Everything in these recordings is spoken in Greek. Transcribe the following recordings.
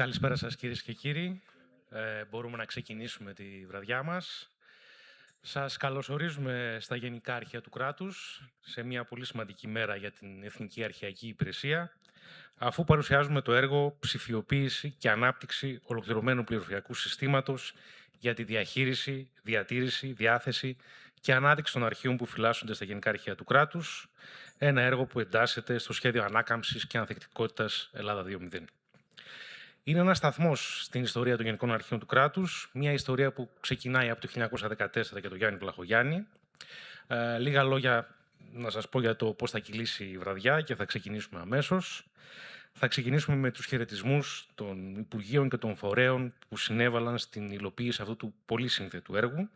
Καλησπέρα σας κυρίες και κύριοι. Μπορούμε να ξεκινήσουμε τη βραδιά μας. Σας καλωσορίζουμε στα Γενικά Αρχεία του Κράτους, σε μια πολύ σημαντική μέρα για την Εθνική Αρχαιακή Υπηρεσία, αφού παρουσιάζουμε το έργο «Ψηφιοποίηση και ανάπτυξη ολοκληρωμένου πληροφοριακού συστήματος για τη διαχείριση, διατήρηση, διάθεση και ανάδειξη των αρχείων που φυλάσσονται στα Γενικά Αρχεία του Κράτους», ένα έργο που εντάσσεται στο Σχέδιο Ανάκαμψης και Ανθεκτικότητας Ελλάδα 2.0. Είναι ένας σταθμός στην ιστορία των Γενικών Αρχείων του Κράτους, μια ιστορία που ξεκινάει από το 1914 και τον Γιάννη Βλαχογιάννη. Λίγα λόγια να σας πω για το πώς θα κυλήσει η βραδιά και θα ξεκινήσουμε αμέσως. Θα ξεκινήσουμε με τους χαιρετισμούς των Υπουργείων και των Φορέων που συνέβαλαν στην υλοποίηση αυτού του πολύ σύνθετου έργου.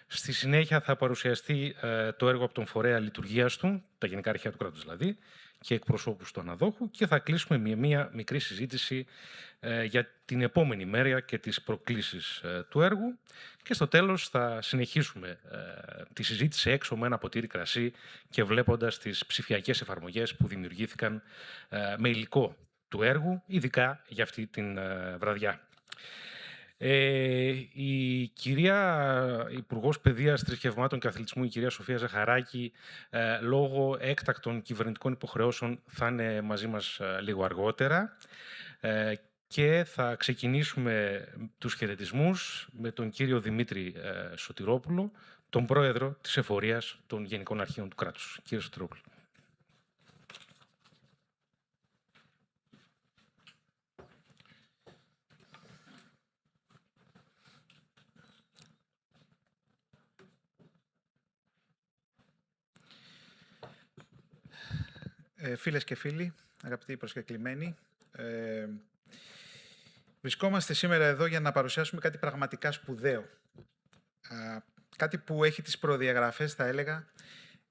Στη συνέχεια θα παρουσιαστεί το έργο από τον φορέα λειτουργίας του, τα Γενικά Αρχεία του Κράτους δηλαδή, και εκπροσώπους του αναδόχου, και θα κλείσουμε με μια μικρή συζήτηση για την επόμενη μέρα και τις προκλήσεις του έργου, και στο τέλος θα συνεχίσουμε τη συζήτηση έξω με ένα ποτήρι κρασί και βλέποντας τις ψηφιακές εφαρμογές που δημιουργήθηκαν με υλικό του έργου, ειδικά για αυτή την βραδιά. Η κυρία Υπουργός Παιδείας, Θρησκευμάτων και Αθλητισμού, η κυρία Σοφία Ζαχαράκη, λόγω έκτακτων κυβερνητικών υποχρεώσεων θα είναι μαζί μας λίγο αργότερα, και θα ξεκινήσουμε τους χαιρετισμούς με τον κύριο Δημήτρη Σωτηρόπουλο, τον πρόεδρο της Εφορίας των Γενικών Αρχείων του Κράτους. Κύριε Σωτηρόπουλο. Φίλες και φίλοι, αγαπητοί προσκεκλημένοι, βρισκόμαστε σήμερα εδώ για να παρουσιάσουμε κάτι πραγματικά σπουδαίο. Κάτι που έχει τις προδιαγραφές, θα έλεγα,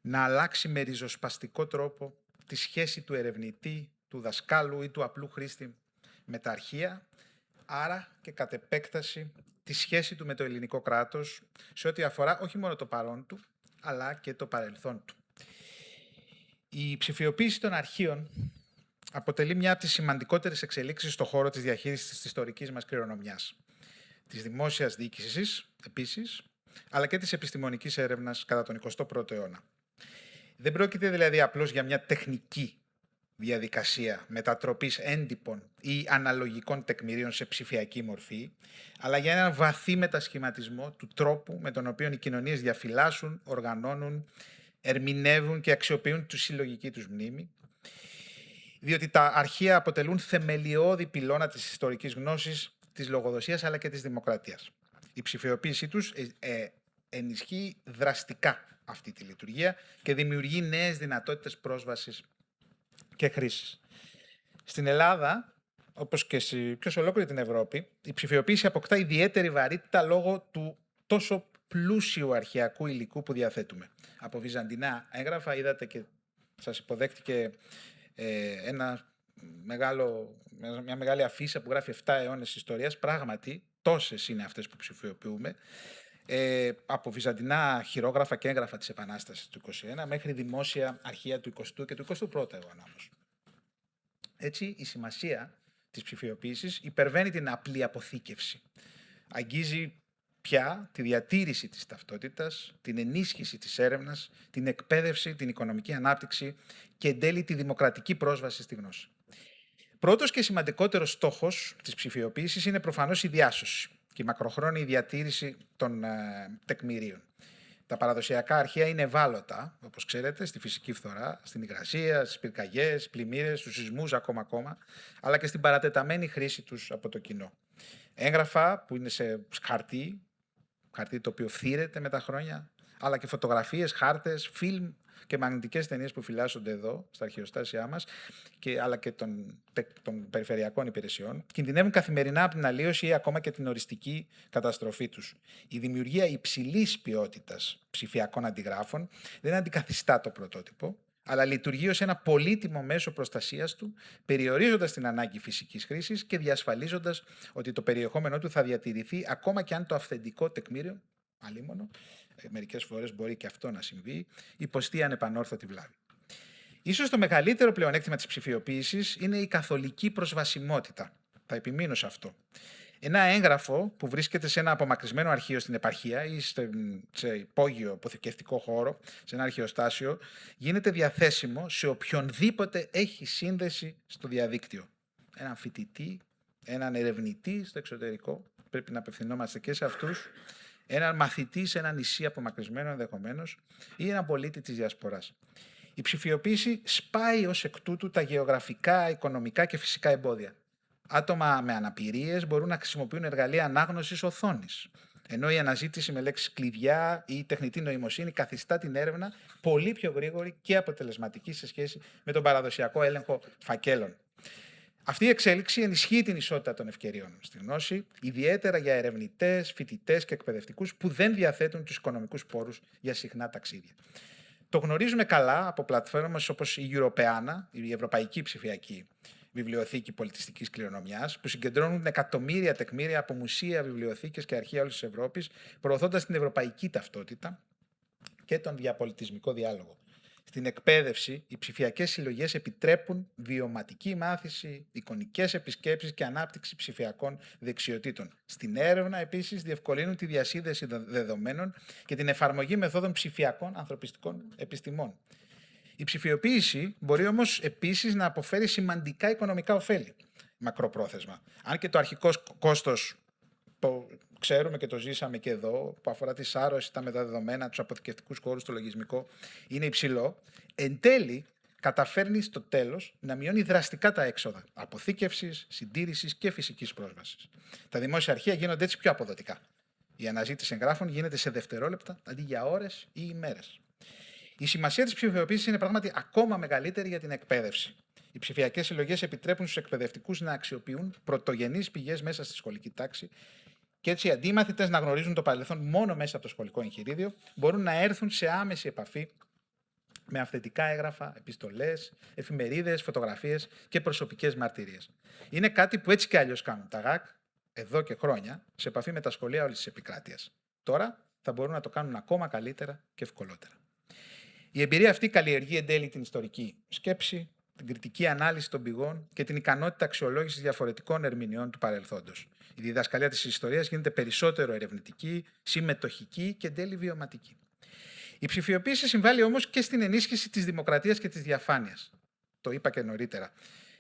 να αλλάξει με ριζοσπαστικό τρόπο τη σχέση του ερευνητή, του δασκάλου ή του απλού χρήστη με τα αρχεία, άρα και κατ' επέκταση τη σχέση του με το ελληνικό κράτος σε ό,τι αφορά όχι μόνο το παρόν του, αλλά και το παρελθόν του. Η ψηφιοποίηση των αρχείων αποτελεί μια από τις σημαντικότερες εξελίξεις στον χώρο της διαχείρισης της ιστορικής μας κληρονομιάς, της δημόσιας διοίκησης επίσης, αλλά και της επιστημονικής έρευνας κατά τον 21ο αιώνα. Δεν πρόκειται δηλαδή απλώς για μια τεχνική διαδικασία μετατροπής έντυπων ή αναλογικών τεκμηρίων σε ψηφιακή μορφή, αλλά για έναν βαθύ μετασχηματισμό του τρόπου με τον οποίο οι κοινωνίες διαφυλάσσουν, οργανώνουν, ερμηνεύουν και αξιοποιούν τη συλλογική τους μνήμη, διότι τα αρχεία αποτελούν θεμελιώδη πυλώνα της ιστορικής γνώσης, της λογοδοσίας αλλά και της δημοκρατίας. Η ψηφιοποίησή τους ενισχύει δραστικά αυτή τη λειτουργία και δημιουργεί νέες δυνατότητες πρόσβασης και χρήσης. Στην Ελλάδα, όπως και σε ολόκληρη την Ευρώπη, η ψηφιοποίηση αποκτά ιδιαίτερη βαρύτητα λόγω του τόσο πλούσιου αρχαιακού υλικού που διαθέτουμε. Από βυζαντινά έγγραφα, είδατε και σας υποδέχτηκε μια μεγάλη αφίσα που γράφει 7 αιώνες ιστορίας. Πράγματι, τόσες είναι αυτές που ψηφιοποιούμε. Από βυζαντινά χειρόγραφα και έγγραφα της Επανάστασης του 21 μέχρι δημόσια αρχεία του 20ου και του 21ου αιώνα όμως. Έτσι, η σημασία της ψηφιοποίησης υπερβαίνει την απλή αποθήκευση. Αγγίζει πια τη διατήρηση της ταυτότητας, την ενίσχυση της έρευνας, την εκπαίδευση, την οικονομική ανάπτυξη και εν τέλει τη δημοκρατική πρόσβαση στη γνώση. Πρώτος και σημαντικότερος στόχος της ψηφιοποίησης είναι προφανώς η διάσωση και η μακροχρόνια διατήρηση των τεκμηρίων. Τα παραδοσιακά αρχεία είναι ευάλωτα, όπως ξέρετε, στη φυσική φθορά, στην υγρασία, στις πυρκαγιές, πλημμύρες, στους σεισμούς ακόμα, αλλά και στην παρατεταμένη χρήση τους από το κοινό. Έγγραφα που είναι σε χαρτί το οποίο φθήρεται με τα χρόνια, αλλά και φωτογραφίες, χάρτες, φιλμ και μαγνητικές ταινίες που φυλάσσονται εδώ, στα αρχαιοστάσια μας, αλλά και των περιφερειακών υπηρεσιών, κινδυνεύουν καθημερινά από την αλλίωση ή ακόμα και την οριστική καταστροφή τους. Η δημιουργία υψηλής ποιότητας ψηφιακών αντιγράφων δεν αντικαθιστά το πρωτότυπο, αλλά λειτουργεί ως ένα πολύτιμο μέσο προστασίας του, περιορίζοντας την ανάγκη φυσικής χρήσης και διασφαλίζοντας ότι το περιεχόμενό του θα διατηρηθεί ακόμα και αν το αυθεντικό τεκμήριο, αλίμονο, μερικές φορές μπορεί και αυτό να συμβεί, υποστεί ανεπανόρθωτη βλάβη. Ίσως το μεγαλύτερο πλεονέκτημα της ψηφιοποίησης είναι η καθολική προσβασιμότητα Θα επιμείνω σε αυτό. Ένα έγγραφο που βρίσκεται σε ένα απομακρυσμένο αρχείο στην επαρχία ή σε υπόγειο αποθηκευτικό χώρο, σε ένα αρχαιοστάσιο, γίνεται διαθέσιμο σε οποιονδήποτε έχει σύνδεση στο διαδίκτυο. Έναν φοιτητή, έναν ερευνητή στο εξωτερικό, πρέπει να απευθυνόμαστε και σε αυτούς, έναν μαθητή σε ένα νησί απομακρυσμένο ενδεχομένως ή έναν πολίτη της διασποράς. Η ψηφιοποίηση σπάει ως εκ τούτου τα γεωγραφικά, οικονομικά και φυσικά εμπόδια. Άτομα με αναπηρίες μπορούν να χρησιμοποιούν εργαλεία ανάγνωσης οθόνης, ενώ η αναζήτηση με λέξεις κλειδιά ή η τεχνητή νοημοσύνη καθιστά την έρευνα πολύ πιο γρήγορη και αποτελεσματική σε σχέση με τον παραδοσιακό έλεγχο φακέλων. Αυτή η εξέλιξη ενισχύει την ισότητα των ευκαιριών στη γνώση, ιδιαίτερα για ερευνητές, φοιτητές και εκπαιδευτικούς που δεν διαθέτουν τους οικονομικούς πόρους για συχνά ταξίδια. Το γνωρίζουμε καλά από πλατφόρμες όπως η Europeana, η Ευρωπαϊκή Ψηφιακή Βιβλιοθήκη Πολιτιστικής Κληρονομιάς, που συγκεντρώνουν εκατομμύρια τεκμήρια από μουσεία, βιβλιοθήκες και αρχεία όλης της Ευρώπης, προωθώντας την ευρωπαϊκή ταυτότητα και τον διαπολιτισμικό διάλογο. Στην εκπαίδευση, οι ψηφιακές συλλογές επιτρέπουν βιωματική μάθηση, εικονικές επισκέψεις και ανάπτυξη ψηφιακών δεξιοτήτων. Στην έρευνα, επίσης, διευκολύνουν τη διασύνδεση δεδομένων και την εφαρμογή μεθόδων ψηφιακών ανθρωπιστικών επιστημών. Η ψηφιοποίηση μπορεί όμως επίσης να αποφέρει σημαντικά οικονομικά ωφέλη μακροπρόθεσμα. Αν και το αρχικό κόστος, το ξέρουμε και το ζήσαμε και εδώ, που αφορά τη σάρωση, τα μεταδεδομένα, τους αποθηκευτικούς χώρους, το λογισμικό, είναι υψηλό, εν τέλει καταφέρνει στο τέλος να μειώνει δραστικά τα έξοδα αποθήκευσης, συντήρησης και φυσικής πρόσβασης. Τα δημόσια αρχεία γίνονται έτσι πιο αποδοτικά. Η αναζήτηση εγγράφων γίνεται σε δευτερόλεπτα αντί για ώρες ή ημέρες. Η σημασία της ψηφιοποίησης είναι πράγματι ακόμα μεγαλύτερη για την εκπαίδευση. Οι ψηφιακές συλλογές επιτρέπουν στους εκπαιδευτικούς να αξιοποιούν πρωτογενείς πηγές μέσα στη σχολική τάξη και έτσι οι αντίμαθητες να γνωρίζουν το παρελθόν μόνο μέσα από το σχολικό εγχειρίδιο, μπορούν να έρθουν σε άμεση επαφή με αυθεντικά έγγραφα, επιστολές, εφημερίδες, φωτογραφίες και προσωπικές μαρτυρίες. Είναι κάτι που έτσι κι αλλιώς κάνουν τα ΓΑΚ εδώ και χρόνια σε επαφή με τα σχολεία όλης της επικράτειας. Τώρα θα μπορούν να το κάνουν ακόμα καλύτερα και ευκολότερα. Η εμπειρία αυτή καλλιεργεί εν τέλει την ιστορική σκέψη, την κριτική ανάλυση των πηγών και την ικανότητα αξιολόγησης διαφορετικών ερμηνεών του παρελθόντος. Η διδασκαλία της ιστορίας γίνεται περισσότερο ερευνητική, συμμετοχική και εν τέλει βιωματική. Η ψηφιοποίηση συμβάλλει όμως και στην ενίσχυση της δημοκρατίας και της διαφάνειας. Το είπα και νωρίτερα.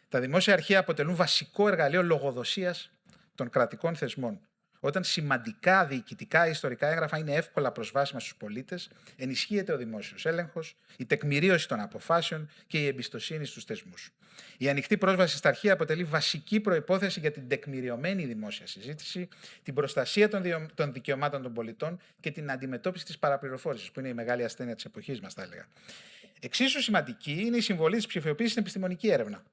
Τα δημόσια αρχεία αποτελούν βασικό εργαλείο λογοδοσίας των κρατικών θεσμών. Όταν σημαντικά διοικητικά ή ιστορικά έγγραφα είναι εύκολα προσβάσιμα στους πολίτες, ενισχύεται ο δημόσιος έλεγχος, η τεκμηρίωση των αποφάσεων και η εμπιστοσύνη στους θεσμούς. Η ανοιχτή πρόσβαση στα αρχεία αποτελεί βασική προϋπόθεση για την τεκμηριωμένη δημόσια συζήτηση, την προστασία των δικαιωμάτων των πολιτών και την αντιμετώπιση της παραπληροφόρησης, που είναι η μεγάλη ασθένεια της εποχής μας, θα έλεγα. Εξίσου σημαντική είναι η συμβολή της ψηφιοποίησης στην επιστημονική έρευνα.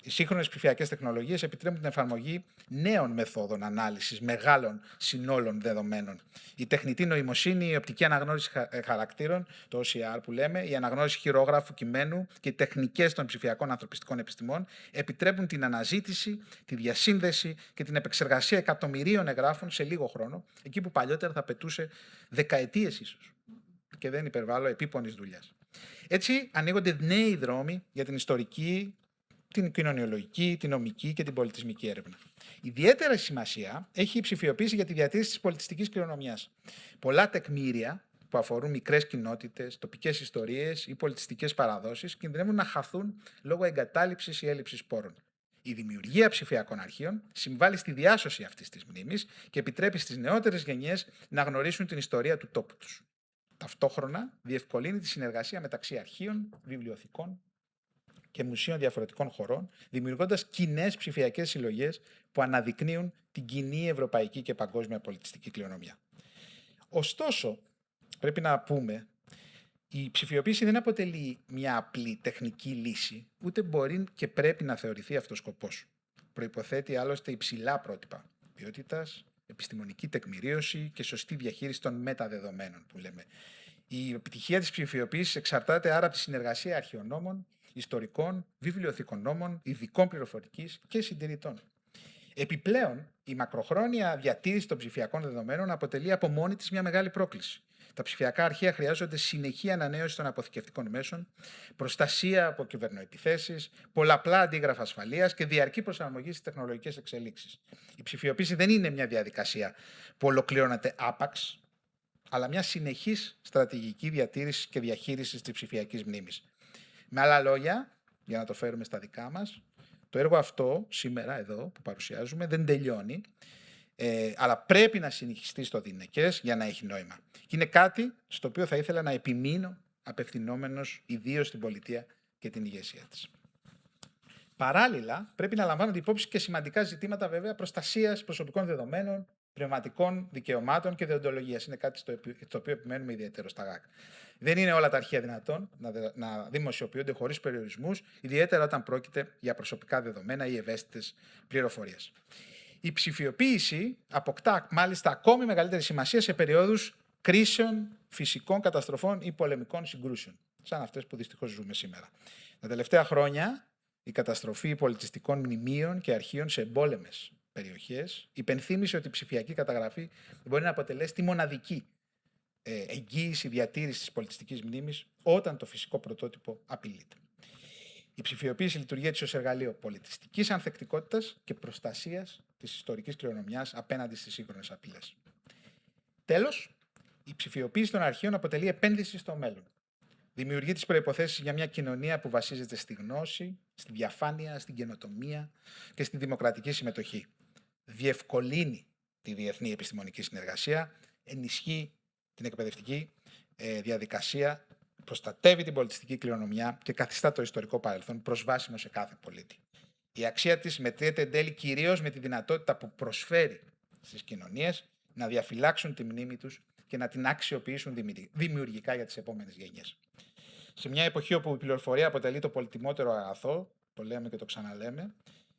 Οι σύγχρονες ψηφιακές τεχνολογίες επιτρέπουν την εφαρμογή νέων μεθόδων ανάλυσης μεγάλων συνόλων δεδομένων. Η τεχνητή νοημοσύνη, η οπτική αναγνώριση χαρακτήρων, το OCR που λέμε, η αναγνώριση χειρόγραφου κειμένου και οι τεχνικές των ψηφιακών ανθρωπιστικών επιστημών επιτρέπουν την αναζήτηση, τη διασύνδεση και την επεξεργασία εκατομμυρίων εγγράφων σε λίγο χρόνο, εκεί που παλιότερα θα πετούσε δεκαετίες ίσως. Και δεν υπερβάλλω, επίπονης δουλειάς. Έτσι ανοίγονται νέοι δρόμοι για την ιστορική, την κοινωνιολογική, την νομική και την πολιτισμική έρευνα. Ιδιαίτερη σημασία έχει η ψηφιοποίηση για τη διατήρηση της πολιτιστικής κληρονομιάς. Πολλά τεκμήρια που αφορούν μικρές κοινότητες, τοπικές ιστορίες ή πολιτιστικές παραδόσεις κινδυνεύουν να χαθούν λόγω εγκατάλειψης ή έλλειψης πόρων. Η δημιουργία ψηφιακών αρχείων συμβάλλει στη διάσωση αυτής της μνήμης και επιτρέπει στις νεότερες γενιές να γνωρίσουν την ιστορία του τόπου τους. Ταυτόχρονα διευκολύνει τη συνεργασία μεταξύ αρχείων, βιβλιοθηκών και μουσείων διαφορετικών χωρών, δημιουργώντας κοινές ψηφιακές συλλογές που αναδεικνύουν την κοινή ευρωπαϊκή και παγκόσμια πολιτιστική κληρονομιά. Ωστόσο, πρέπει να πούμε, η ψηφιοποίηση δεν αποτελεί μια απλή τεχνική λύση, ούτε μπορεί και πρέπει να θεωρηθεί αυτός σκοπός. Προϋποθέτει άλλωστε υψηλά πρότυπα ποιότητας, επιστημονική τεκμηρίωση και σωστή διαχείριση των μεταδεδομένων που λέμε. Η επιτυχία της ψηφιοποίησης εξαρτάται άρα από τη συνεργασία αρχαιονόμων, ιστορικών, βιβλιοθηκονόμων, ειδικών πληροφορικής και συντηρητών. Επιπλέον, η μακροχρόνια διατήρηση των ψηφιακών δεδομένων αποτελεί από μόνη της μια μεγάλη πρόκληση. Τα ψηφιακά αρχεία χρειάζονται συνεχή ανανέωση των αποθηκευτικών μέσων, προστασία από κυβερνοεπιθέσεις, πολλαπλά αντίγραφα ασφαλείας και διαρκή προσαρμογή στις τεχνολογικές εξελίξεις. Η ψηφιοποίηση δεν είναι μια διαδικασία που ολοκληρώνεται άπαξ, αλλά μια συνεχής στρατηγική διατήρηση και διαχείριση της ψηφιακής μνήμης. Με άλλα λόγια, για να το φέρουμε στα δικά μας, το έργο αυτό σήμερα εδώ που παρουσιάζουμε δεν τελειώνει, αλλά πρέπει να συνεχιστεί στο διηνεκές για να έχει νόημα. Και είναι κάτι στο οποίο θα ήθελα να επιμείνω απευθυνόμενος ιδίως στην πολιτεία και την ηγεσία της. Παράλληλα, πρέπει να λαμβάνονται υπόψη και σημαντικά ζητήματα βέβαια προστασίας προσωπικών δεδομένων, πνευματικών δικαιωμάτων και δεοντολογίας. Είναι κάτι στο οποίο επιμένουμε ιδιαίτερο στα ΓΑΚ. Δεν είναι όλα τα αρχεία δυνατόν να δημοσιοποιούνται χωρίς περιορισμούς, ιδιαίτερα όταν πρόκειται για προσωπικά δεδομένα ή ευαίσθητες πληροφορίες. Η ψηφιοποίηση αποκτά μάλιστα ακόμη μεγαλύτερη σημασία σε περιόδους κρίσεων, φυσικών καταστροφών ή πολεμικών συγκρούσεων, σαν αυτές που δυστυχώς ζούμε σήμερα. Τα τελευταία χρόνια, η καταστροφή πολιτιστικών μνημείων και αρχείων σε εμπόλεμες περιοχές υπενθύμησε ότι η ψηφιακή καταγραφή μπορεί να αποτελέσει τη μοναδική εγγύηση διατήρησης της πολιτιστικής μνήμης όταν το φυσικό πρωτότυπο απειλείται. Η ψηφιοποίηση λειτουργεί έτσι ως εργαλείο πολιτιστικής ανθεκτικότητας και προστασίας της ιστορικής κληρονομιάς απέναντι στις σύγχρονες απειλές. Τέλος, η ψηφιοποίηση των αρχείων αποτελεί επένδυση στο μέλλον. Δημιουργεί τις προϋποθέσεις για μια κοινωνία που βασίζεται στη γνώση, στη διαφάνεια, στην καινοτομία και στην δημοκρατική συμμετοχή. Διευκολύνει τη διεθνή επιστημονική συνεργασία, ενισχύει την εκπαιδευτική διαδικασία, προστατεύει την πολιτιστική κληρονομιά και καθιστά το ιστορικό παρελθόν προσβάσιμο σε κάθε πολίτη. Η αξία της μετριέται εν τέλει κυρίως με τη δυνατότητα που προσφέρει στις κοινωνίες να διαφυλάξουν τη μνήμη τους και να την αξιοποιήσουν δημιουργικά για τις επόμενες γενιές. Σε μια εποχή όπου η πληροφορία αποτελεί το πολυτιμότερο αγαθό, το λέμε και το ξαναλέμε,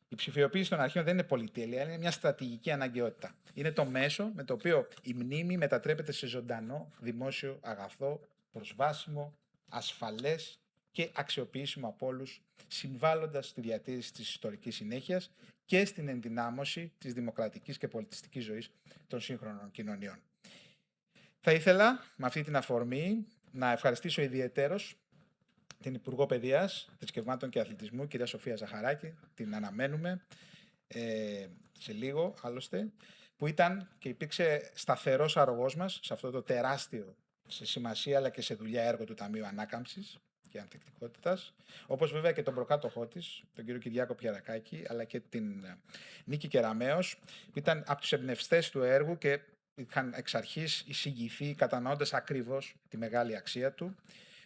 η ψηφιοποίηση των αρχείων δεν είναι πολυτέλεια, είναι μια στρατηγική αναγκαιότητα. Είναι το μέσο με το οποίο η μνήμη μετατρέπεται σε ζωντανό δημόσιο αγαθό, προσβάσιμο, ασφαλές και αξιοποιήσιμο από όλους, συμβάλλοντας στη διατήρηση της ιστορικής συνέχειας και στην ενδυνάμωση της δημοκρατικής και πολιτιστικής ζωής των σύγχρονων κοινωνιών. Θα ήθελα με αυτή την αφορμή να ευχαριστήσω ιδιαιτέρως την Υπουργό Παιδείας, Θρησκευμάτων και Αθλητισμού, κυρία Σοφία Ζαχαράκη, την αναμένουμε σε λίγο άλλωστε, που ήταν και υπήρξε σταθερός αρρωγός μας σε αυτό το τεράστιο σε σημασία αλλά και σε δουλειά έργο του Ταμείου Ανάκαμψης και Ανθεκτικότητας, όπως βέβαια και τον προκάτοχό της, τον κύριο Κυριάκο Πιερακάκη, αλλά και την Νίκη Κεραμέως, που ήταν από τους εμπνευστές του έργου και είχαν εξ αρχής εισηγηθεί κατανοώντας ακριβώς τη μεγάλη αξία του.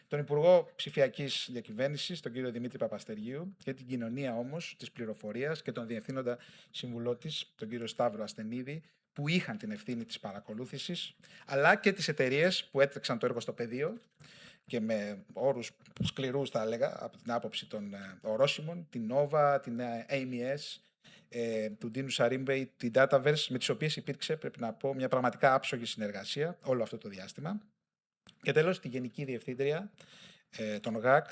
Τον Υπουργό Ψηφιακής Διακυβέρνησης, τον κύριο Δημήτρη Παπαστεριού, και την κοινωνία όμως της πληροφορίας και τον διευθύνοντα συμβουλό της, τον κύριο Σταύρο Ασθενίδη, που είχαν την ευθύνη της παρακολούθησης, αλλά και τις εταιρείες που έτρεξαν το έργο στο πεδίο και με όρους σκληρούς, θα έλεγα, από την άποψη των ορόσημων, την Nova, την AMS, του Ντίνου Σαρίμπεϊ, την Dataverse, με τις οποίες υπήρξε, πρέπει να πω, μια πραγματικά άψογη συνεργασία όλο αυτό το διάστημα. Και τέλος, τη Γενική Διευθύντρια των ΓΑΚ,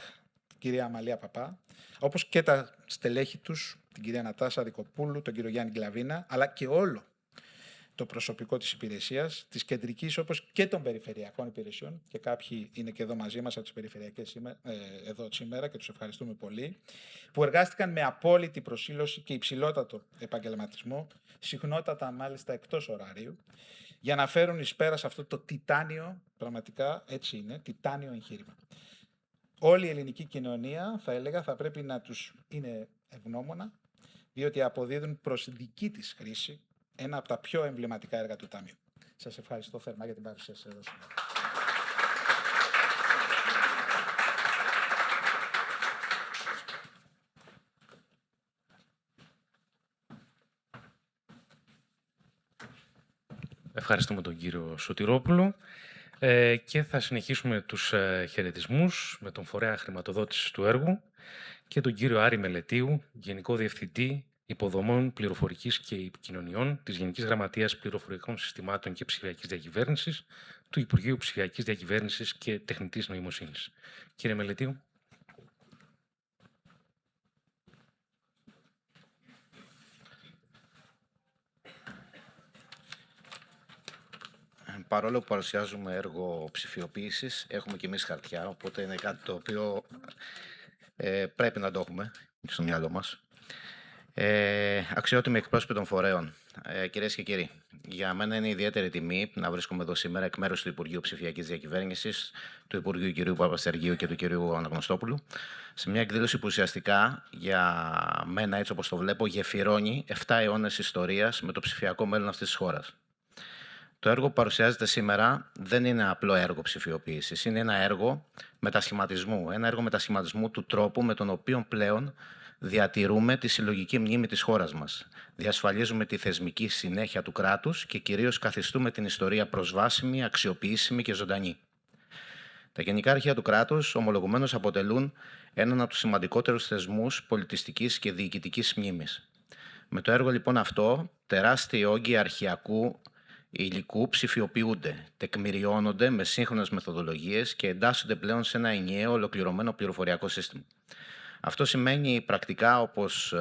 κυρία Αμαλία Παπά, όπως και τα στελέχη τους, την κυρία Νατάσα Δικοπούλου, τον κύριο Γιάννη Γκλαβίνα, αλλά και όλο το προσωπικό της υπηρεσίας, της κεντρικής όπως και των περιφερειακών υπηρεσιών, και κάποιοι είναι και εδώ μαζί μας από τις περιφερειακές εδώ σήμερα και τους ευχαριστούμε πολύ, που εργάστηκαν με απόλυτη προσήλωση και υψηλότατο επαγγελματισμό, συχνότατα μάλιστα εκτός ωραρίου, για να φέρουν εις πέρα σε αυτό το τιτάνιο, πραγματικά έτσι είναι, τιτάνιο εγχείρημα. Όλη η ελληνική κοινωνία, θα έλεγα, θα πρέπει να τους είναι ευγνώμονα, διότι αποδίδουν προς δική της χρήση ένα από τα πιο εμβληματικά έργα του Ταμείου. Σας ευχαριστώ θερμά για την παρουσία σας εδώ σήμερα. Ευχαριστούμε τον κύριο Σωτηρόπουλο και θα συνεχίσουμε τους χαιρετισμούς με τον φορέα χρηματοδότησης του έργου και τον κύριο Άρη Μελετίου, Γενικό Διευθυντή Υποδομών Πληροφορικής και Επικοινωνιών της Γενικής Γραμματείας Πληροφορικών Συστημάτων και Ψηφιακής Διακυβέρνησης του Υπουργείου Ψηφιακής Διακυβέρνησης και Τεχνητής Νοημοσύνης. Κύριε Μελετίου. παρόλο που παρουσιάζουμε έργο ψηφιοποίησης, έχουμε και εμείς χαρτιά, οπότε είναι κάτι το οποίο πρέπει να το έχουμε στο μυαλό μας. Αξιότιμοι εκπρόσωποι των φορέων, κυρίες και κύριοι, για μένα είναι ιδιαίτερη τιμή να βρίσκομαι εδώ σήμερα εκ μέρους του Υπουργείου Ψηφιακής Διακυβέρνησης, του Υπουργείου κ. Παπαστεργίου και του κ. Αναγνωστόπουλου, σε μια εκδήλωση που ουσιαστικά για μένα, έτσι όπως το βλέπω, γεφυρώνει 7 αιώνες ιστορίας με το ψηφιακό μέλλον αυτής της χώρας. Το έργο που παρουσιάζεται σήμερα δεν είναι απλό έργο ψηφιοποίησης, είναι ένα έργο μετασχηματισμού του τρόπου με τον οποίο πλέον διατηρούμε τη συλλογική μνήμη της χώρας μας. Διασφαλίζουμε τη θεσμική συνέχεια του κράτους και κυρίως καθιστούμε την ιστορία προσβάσιμη, αξιοποιήσιμη και ζωντανή. Τα Γενικά Αρχεία του κράτους ομολογουμένως αποτελούν έναν από τους σημαντικότερους θεσμούς πολιτιστικής και διοικητικής μνήμης. Με το έργο λοιπόν αυτό, τεράστιοι όγκοι αρχαιακού υλικού ψηφιοποιούνται, τεκμηριώνονται με σύγχρονες μεθοδολογίες και εντάσσονται πλέον σε ένα ενιαίο ολοκληρωμένο πληροφοριακό σύστημα. Αυτό σημαίνει πρακτικά, όπως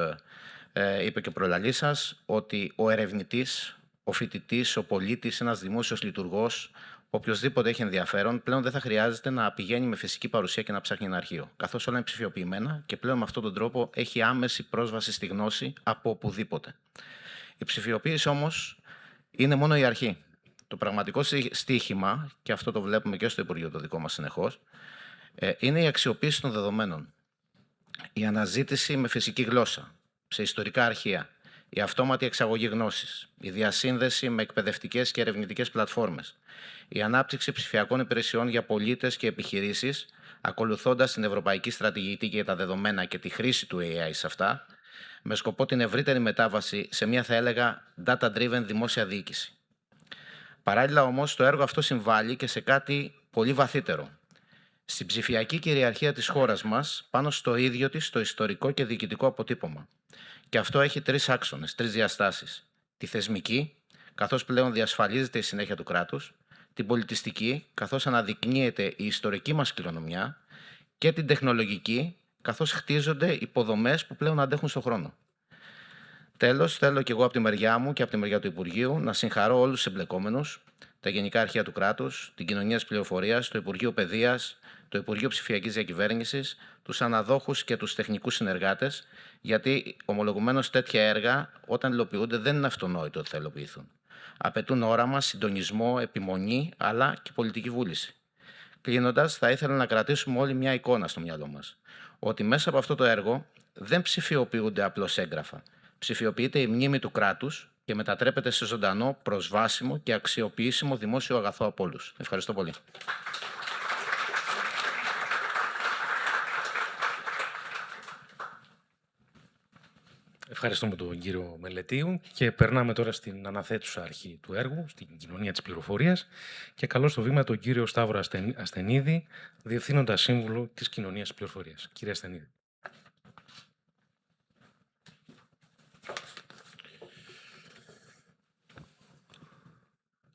είπε και ο προλαλής σας, ότι ο ερευνητής, ο φοιτητής, ο πολίτης, ένας δημόσιος λειτουργός, οποιοσδήποτε έχει ενδιαφέρον, πλέον δεν θα χρειάζεται να πηγαίνει με φυσική παρουσία και να ψάχνει ένα αρχείο. Καθώς όλα είναι ψηφιοποιημένα και πλέον με αυτόν τον τρόπο έχει άμεση πρόσβαση στη γνώση από οπουδήποτε. Η ψηφιοποίηση όμως είναι μόνο η αρχή. Το πραγματικό στοίχημα, και αυτό το βλέπουμε και στο Υπουργείο το δικό μας συνεχώς, είναι η αξιοποίηση των δεδομένων. Η αναζήτηση με φυσική γλώσσα, σε ιστορικά αρχεία, η αυτόματη εξαγωγή γνώσης, η διασύνδεση με εκπαιδευτικές και ερευνητικές πλατφόρμες, η ανάπτυξη ψηφιακών υπηρεσιών για πολίτες και επιχειρήσεις, ακολουθώντας την Ευρωπαϊκή Στρατηγική για τα Δεδομένα και τη χρήση του AI σε αυτά, με σκοπό την ευρύτερη μετάβαση σε μια, θα έλεγα, data-driven δημόσια διοίκηση. Παράλληλα όμως, το έργο αυτό συμβάλλει και σε κάτι πολύ βαθύτερο. Στην ψηφιακή κυριαρχία της χώρας μας, πάνω στο ίδιο της το ιστορικό και διοικητικό αποτύπωμα. Και αυτό έχει 3 άξονες, 3 διαστάσεις. Τη θεσμική, καθώς πλέον διασφαλίζεται η συνέχεια του κράτους, την πολιτιστική, καθώς αναδεικνύεται η ιστορική μας κληρονομιά, και την τεχνολογική, καθώς χτίζονται υποδομές που πλέον αντέχουν στον χρόνο. Τέλος, θέλω και εγώ από τη μεριά μου και από τη μεριά του Υπουργείου να συγχαρώ όλους τους εμπλεκόμενους, τα Γενικά Αρχεία του κράτους, την Κοινωνία της Πληροφορίας, το Υπουργείο Παιδείας, το Υπουργείο Ψηφιακής Διακυβέρνησης, τους αναδόχους και τους τεχνικούς συνεργάτες, γιατί ομολογουμένως τέτοια έργα, όταν υλοποιούνται, δεν είναι αυτονόητο ότι θα υλοποιηθούν. Απαιτούν όραμα, συντονισμό, επιμονή, αλλά και πολιτική βούληση. Κλείνοντας, θα ήθελα να κρατήσουμε όλοι μια εικόνα στο μυαλό μας. Ότι μέσα από αυτό το έργο δεν ψηφιοποιούνται απλώς έγγραφα. Ψηφιοποιείται η μνήμη του κράτους και μετατρέπεται σε ζωντανό, προσβάσιμο και αξιοποιήσιμο δημόσιο αγαθό από όλους. Ευχαριστώ πολύ. Ευχαριστούμε τον κύριο Μελετίου και περνάμε τώρα στην αναθέτουσα αρχή του έργου, στην Κοινωνία της Πληροφορίας, και καλώ στο βήμα τον κύριο Σταύρο Ασθενίδη, Διευθύνοντα Σύμβουλο της Κοινωνίας της Πληροφορίας. Κύριε Ασθενίδη.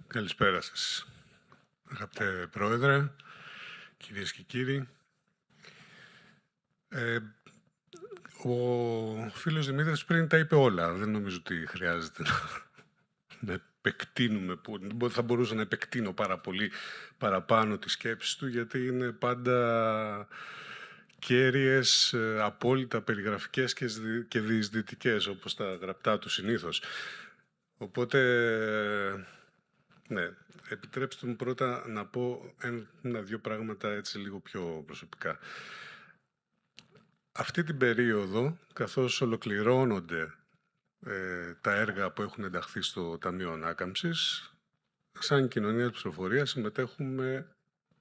Καλησπέρα σας, αγαπητέ Πρόεδρε, κυρίες και κύριοι. Ο φίλος Δημήτρης πριν τα είπε όλα. Δεν νομίζω ότι χρειάζεται να επεκτείνουμε. Θα μπορούσα να επεκτείνω πάρα πολύ παραπάνω τη σκέψη του, γιατί είναι πάντα κέρυες, απόλυτα περιγραφικές και διεισδυτικές, όπως τα γραπτά του συνήθως. Οπότε, ναι, επιτρέψτε μου πρώτα να πω 1-2 πράγματα έτσι λίγο πιο προσωπικά. Αυτή την περίοδο, καθώς ολοκληρώνονται τα έργα που έχουν ενταχθεί στο Ταμείο Ανάκαμψης, σαν Κοινωνία της Πληροφορίας συμμετέχουμε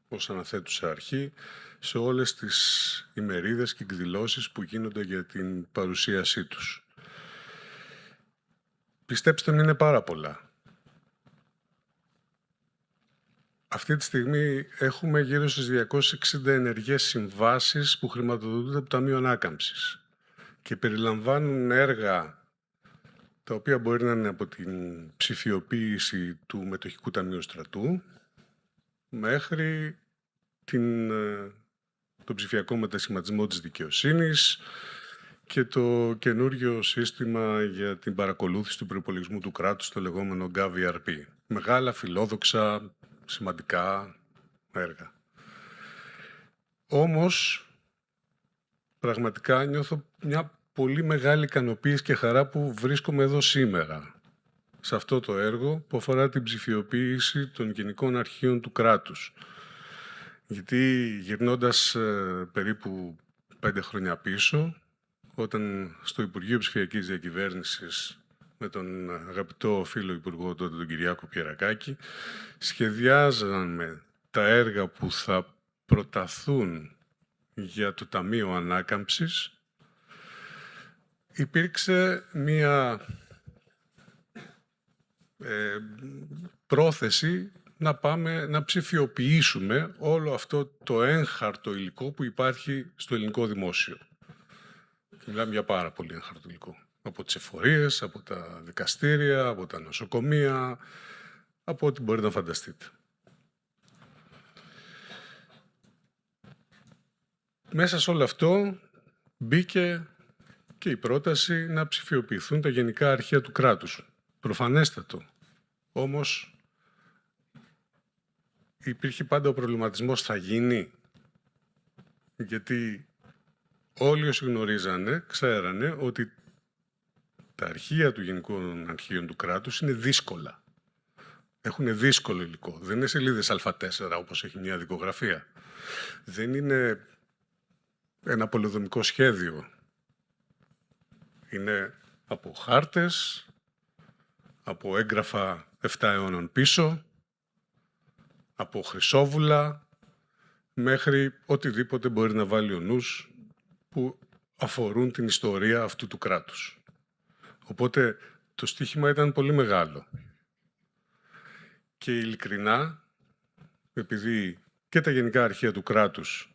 ως αναθέτουσα αρχή σε όλες τις ημερίδες και εκδηλώσεις που γίνονται για την παρουσίασή τους. Πιστέψτε με, είναι πάρα πολλά. Αυτή τη στιγμή έχουμε γύρω στις 260 ενεργές συμβάσεις που χρηματοδοτούνται από το Ταμείο Ανάκαμψης και περιλαμβάνουν έργα τα οποία μπορεί να είναι από την ψηφιοποίηση του Μετοχικού Ταμείου Στρατού μέχρι τον ψηφιακό μετασχηματισμό της δικαιοσύνης και το καινούριο σύστημα για την παρακολούθηση του προϋπολογισμού του κράτους, το λεγόμενο GovERP. Μεγάλα, φιλόδοξα, σημαντικά έργα. Όμως, πραγματικά νιώθω μια πολύ μεγάλη ικανοποίηση και χαρά που βρίσκομαι εδώ σήμερα, σε αυτό το έργο που αφορά την ψηφιοποίηση των γενικών αρχείων του κράτους. Γιατί γυρνώντας περίπου 5 χρόνια πίσω, όταν στο Υπουργείο Ψηφιακής Διακυβέρνησης με τον αγαπητό φίλο Υπουργό τότε, τον Κυριάκο Πιερακάκη, σχεδιάζαμε τα έργα που θα προταθούν για το Ταμείο Ανάκαμψης, υπήρξε μία πρόθεση να πάμε να ψηφιοποιήσουμε όλο αυτό το έγχαρτο υλικό που υπάρχει στο ελληνικό δημόσιο. Μιλάμε για πάρα πολύ έγχαρτο υλικό. Από τις εφορίες, από τα δικαστήρια, από τα νοσοκομεία, από ό,τι μπορείτε να φανταστείτε. Μέσα σε όλο αυτό μπήκε και η πρόταση να ψηφιοποιηθούν τα γενικά αρχεία του κράτους. Προφανέστατο. Όμως υπήρχε πάντα ο προβληματισμός, θα γίνει. Γιατί όλοι όσοι γνωρίζανε, ξέρανε ότι τα αρχεία του Γενικών Αρχείων του κράτους είναι δύσκολα. Έχουν δύσκολο υλικό. Δεν είναι σελίδες Α4 όπως έχει μια δικογραφία. Δεν είναι ένα πολεοδομικό σχέδιο. Είναι από χάρτες, από έγγραφα 7 αιώνων πίσω, από χρυσόβουλα, μέχρι οτιδήποτε μπορεί να βάλει ο νους που αφορούν την ιστορία αυτού του κράτους. Οπότε το στοίχημα ήταν πολύ μεγάλο. Και ειλικρινά, επειδή και τα γενικά αρχεία του κράτους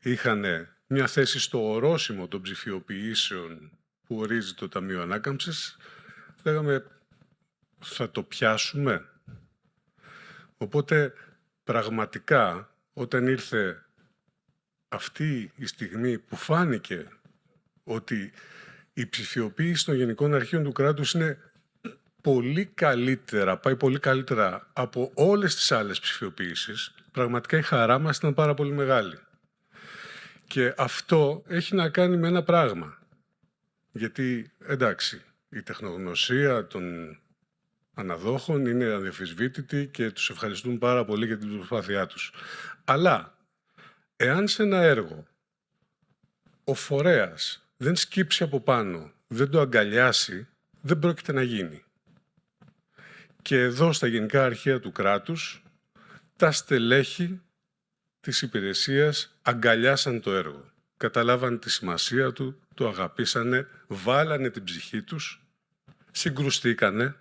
είχαν μια θέση στο ορόσημο των ψηφιοποιήσεων που ορίζει το Ταμείο Ανάκαμψης, λέγαμε θα το πιάσουμε. Οπότε πραγματικά όταν ήρθε αυτή η στιγμή που φάνηκε ότι η ψηφιοποίηση των γενικών αρχείων του κράτους είναι πολύ καλύτερα, πάει πολύ καλύτερα από όλες τις άλλες ψηφιοποίησεις, πραγματικά η χαρά μας ήταν πάρα πολύ μεγάλη. Και αυτό έχει να κάνει με ένα πράγμα. Γιατί, εντάξει, η τεχνογνωσία των αναδόχων είναι αδιαμφισβήτητη και τους ευχαριστούν πάρα πολύ για την προσπάθειά τους. Αλλά, εάν σε ένα έργο ο φορέας δεν σκύψει από πάνω, δεν το αγκαλιάσει, δεν πρόκειται να γίνει. Και εδώ στα Γενικά Αρχεία του κράτους, τα στελέχη της υπηρεσίας αγκαλιάσαν το έργο. Καταλάβαν τη σημασία του, το αγαπήσανε, βάλανε την ψυχή τους, συγκρουστήκανε,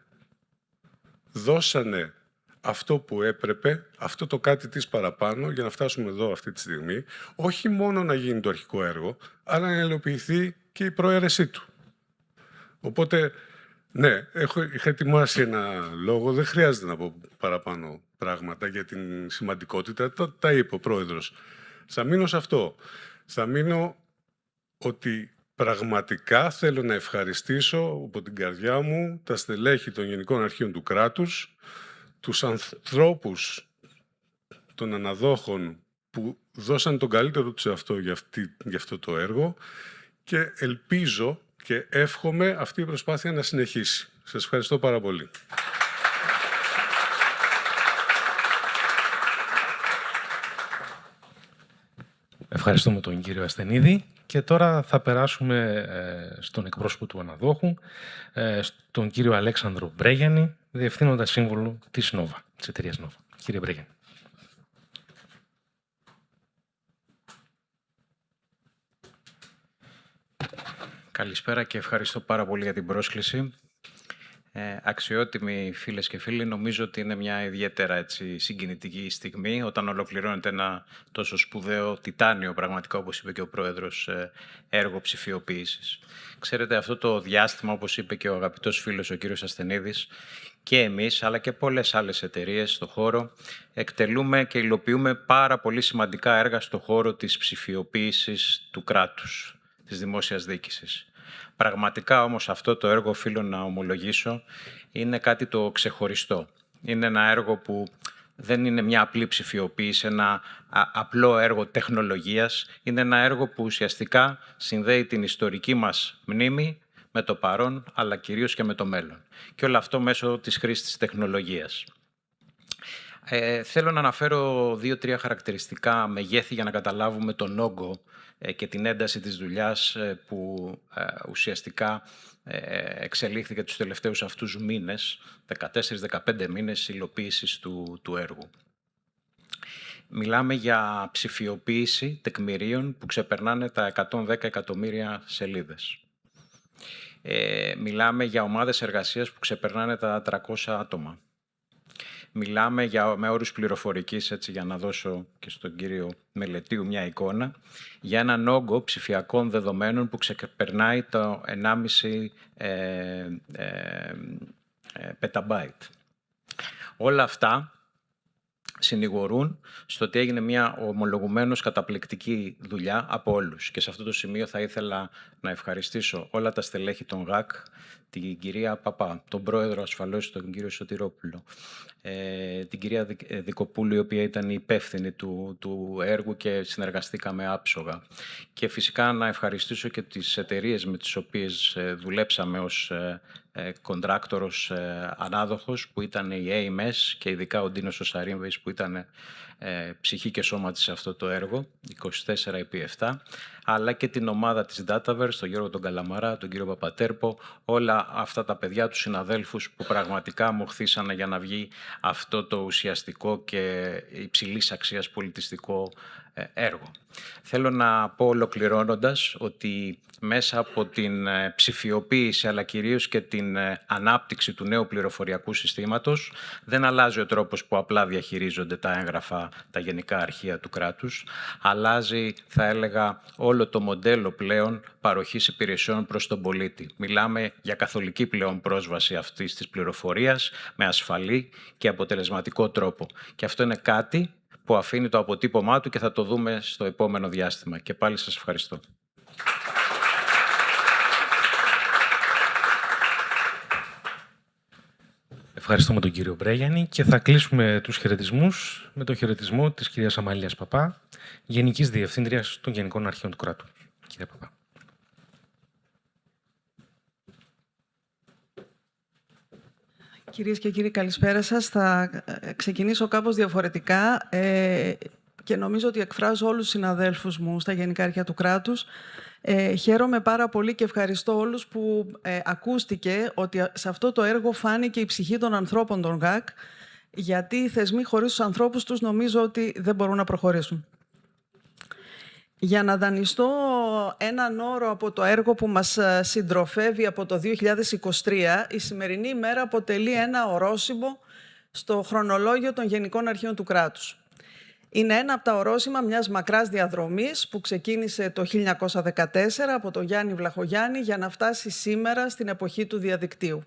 δώσανε αυτό που έπρεπε, αυτό το κάτι της παραπάνω για να φτάσουμε εδώ αυτή τη στιγμή, όχι μόνο να γίνει το αρχικό έργο, αλλά να υλοποιηθεί και η προαίρεσή του. Οπότε, ναι, είχα ετοιμάσει ένα λόγο, δεν χρειάζεται να πω παραπάνω πράγματα για την σημαντικότητα, τα είπε ο πρόεδρος. Θα μείνω σε αυτό. Θα μείνω ότι πραγματικά θέλω να ευχαριστήσω από την καρδιά μου τα στελέχη των Γενικών Αρχείων του κράτους, τους ανθρώπους των αναδόχων που δώσαν τον καλύτερο τους εαυτό για αυτό το έργο και ελπίζω και εύχομαι αυτή η προσπάθεια να συνεχίσει. Σας ευχαριστώ πάρα πολύ. Ευχαριστούμε τον κύριο Ασθενίδη και τώρα θα περάσουμε στον εκπρόσωπο του αναδόχου, στον κύριο Αλέξανδρο Μπρέγιανη, Διευθύνοντα Σύμβουλο της Νόβα, της εταιρείας Νόβα. Κύριε Μπρέγιανη. Καλησπέρα και ευχαριστώ πάρα πολύ για την πρόσκληση. Αξιότιμοι φίλες και φίλοι, νομίζω ότι είναι μια ιδιαίτερα συγκινητική στιγμή όταν ολοκληρώνεται ένα τόσο σπουδαίο τιτάνιο, πραγματικά όπως είπε και ο Πρόεδρος, έργο ψηφιοποίησης. Ξέρετε, αυτό το διάστημα, όπως είπε και ο αγαπητός φίλος ο κύριος Ασθενίδης, και εμείς αλλά και πολλές άλλες εταιρείες στο χώρο εκτελούμε και υλοποιούμε πάρα πολύ σημαντικά έργα στο χώρο της ψηφιοποίησης του κράτους, της δημόσιας διοίκησης. Πραγματικά όμως αυτό το έργο, οφείλω να ομολογήσω, είναι κάτι το ξεχωριστό. Είναι ένα έργο που δεν είναι μια απλή ψηφιοποίηση, ένα απλό έργο τεχνολογίας. Είναι ένα έργο που ουσιαστικά συνδέει την ιστορική μας μνήμη με το παρόν, αλλά κυρίως και με το μέλλον. Και όλο αυτό μέσω της χρήσης της τεχνολογίας. Θέλω να αναφέρω 2-3 χαρακτηριστικά μεγέθη για να καταλάβουμε τον όγκο και την ένταση της δουλειάς που ουσιαστικά εξελίχθηκε τους τελευταίους αυτούς μήνες, 14-15 μήνες υλοποίησης του έργου. Μιλάμε για ψηφιοποίηση τεκμηρίων που ξεπερνάνε τα 110 εκατομμύρια σελίδες. Μιλάμε για ομάδες εργασίας που ξεπερνάνε τα 300 άτομα. Μιλάμε με όρους πληροφορικής, έτσι, για να δώσω και στον κύριο Μελετίου μια εικόνα, για έναν όγκο ψηφιακών δεδομένων που ξεπερνάει το 1,5 πεταμπάιτ. Όλα αυτά συνηγορούν στο ότι έγινε μια ομολογουμένως καταπληκτική δουλειά από όλους. Και σε αυτό το σημείο θα ήθελα να ευχαριστήσω όλα τα στελέχη των ΓΑΚ, την κυρία Παπά, τον πρόεδρο ασφαλώς, τον κύριο Σωτηρόπουλο, την κυρία Δικοπούλου, η οποία ήταν η υπεύθυνη του έργου και συνεργαστήκαμε άψογα. Και φυσικά να ευχαριστήσω και τις εταιρείες με τις οποίες δουλέψαμε ως κοντράκτορος ανάδοχος, που ήταν η AMS και ειδικά ο Ντίνος Σαρίμβης, που ήταν ψυχή και σώμα της σε αυτό το έργο, 24x7, αλλά και την ομάδα της Dataverse, τον Γιώργο τον Καλαμαρά, τον κύριο Παπατέρπο, όλα αυτά τα παιδιά, τους συναδέλφους που πραγματικά μοχθήσανε για να βγει αυτό το ουσιαστικό και υψηλής αξίας πολιτιστικό έργο. Θέλω να πω ολοκληρώνοντας ότι μέσα από την ψηφιοποίηση αλλά κυρίως και την ανάπτυξη του νέου πληροφοριακού συστήματος δεν αλλάζει ο τρόπος που απλά διαχειρίζονται τα έγγραφα, τα γενικά αρχεία του κράτους. Αλλάζει, θα έλεγα, όλο το μοντέλο πλέον παροχής υπηρεσιών προς τον πολίτη. Μιλάμε για καθολική πλέον πρόσβαση αυτής της πληροφορίας με ασφαλή και αποτελεσματικό τρόπο. Και αυτό είναι κάτι που αφήνει το αποτύπωμά του και θα το δούμε στο επόμενο διάστημα. Και πάλι σας ευχαριστώ. Ευχαριστούμε τον κύριο Μπρέγιανη και θα κλείσουμε τους χαιρετισμούς με το χαιρετισμό της κυρίας Αμαλίας Παπά, Γενικής Διευθύντριας των Γενικών Αρχείων του Κράτους. Κύριε Παπά. Κυρίες και κύριοι, καλησπέρα σας. Θα ξεκινήσω κάπως διαφορετικά και νομίζω ότι εκφράζω όλους τους συναδέλφους μου στα Γενικά Αρχεία του Κράτους. Χαίρομαι πάρα πολύ και ευχαριστώ όλους που ακούστηκε ότι σε αυτό το έργο φάνηκε η ψυχή των ανθρώπων των ΓΑΚ, γιατί οι θεσμοί χωρίς τους ανθρώπους τους νομίζω ότι δεν μπορούν να προχωρήσουν. Για να δανειστώ έναν όρο από το έργο που μας συντροφεύει από το 2023, η σημερινή ημέρα αποτελεί ένα ορόσημο στο χρονολόγιο των Γενικών Αρχείων του Κράτους. Είναι ένα από τα ορόσημα μιας μακράς διαδρομής που ξεκίνησε το 1914 από τον Γιάννη Βλαχογιάννη για να φτάσει σήμερα στην εποχή του διαδικτύου.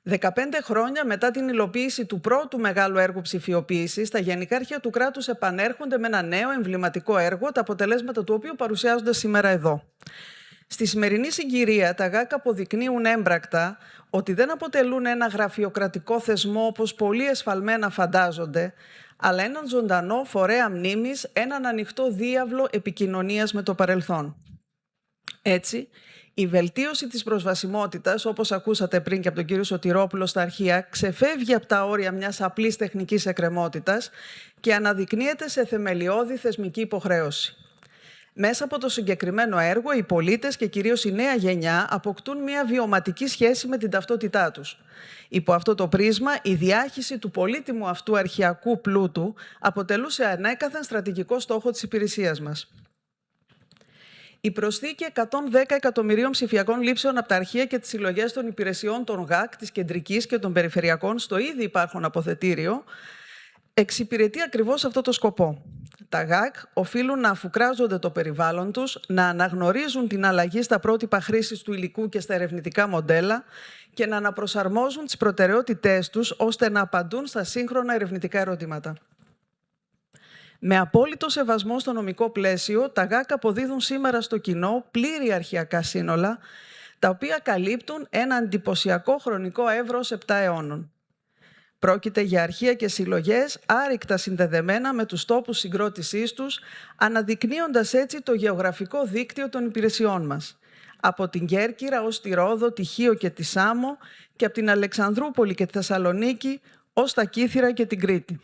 15 χρόνια μετά την υλοποίηση του πρώτου μεγάλου έργου ψηφιοποίησης, τα Γενικά Αρχεία του Κράτους επανέρχονται με ένα νέο εμβληματικό έργο, τα αποτελέσματα του οποίου παρουσιάζονται σήμερα εδώ. Στη σημερινή συγκυρία, τα ΓΑΚ αποδεικνύουν έμπρακτα ότι δεν αποτελούν ένα γραφειοκρατικό θεσμό όπως πολλοί εσφαλμένα φαντάζονται, αλλά έναν ζωντανό φορέα μνήμης, έναν ανοιχτό διάβλο επικοινωνίας με το παρελθόν. Έτσι, η βελτίωση της προσβασιμότητας, όπως ακούσατε πριν και από τον κύριο Σωτηρόπουλο στα αρχεία, ξεφεύγει από τα όρια μιας απλής τεχνικής εκκρεμότητας και αναδεικνύεται σε θεμελιώδη θεσμική υποχρέωση. Μέσα από το συγκεκριμένο έργο, οι πολίτες και κυρίως η νέα γενιά αποκτούν μια βιωματική σχέση με την ταυτότητά τους. Υπό αυτό το πρίσμα, η διάχυση του πολύτιμου αυτού αρχειακού πλούτου αποτελούσε ανέκαθεν στρατηγικό στόχο της υπηρεσίας μας. Η προσθήκη 110 εκατομμυρίων ψηφιακών λήψεων από τα αρχεία και τις συλλογές των υπηρεσιών των ΓΑΚ, της κεντρικής και των περιφερειακών, στο ήδη υπάρχον αποθετήριο, εξυπηρετεί ακριβώς αυτό το σκοπό. Τα ΓΑΚ οφείλουν να αφουκράζονται το περιβάλλον τους, να αναγνωρίζουν την αλλαγή στα πρότυπα χρήσης του υλικού και στα ερευνητικά μοντέλα και να αναπροσαρμόζουν τις προτεραιότητές τους ώστε να απαντούν στα σύγχρονα ερευνητικά ερωτήματα. Με απόλυτο σεβασμό στο νομικό πλαίσιο, τα ΓΑΚ αποδίδουν σήμερα στο κοινό πλήρη αρχειακά σύνολα, τα οποία καλύπτουν ένα εντυπωσιακό χρονικό εύρος 7 αιώνων. Πρόκειται για αρχεία και συλλογές άρρηκτα συνδεδεμένα με τους τόπους συγκρότησής τους, αναδεικνύοντας έτσι το γεωγραφικό δίκτυο των υπηρεσιών μας. Από την Κέρκυρα ως τη Ρόδο, τη Χίο και τη Σάμο και από την Αλεξανδρούπολη και τη Θεσσαλονίκη ως τα Κύθυρα και την Κρήτη.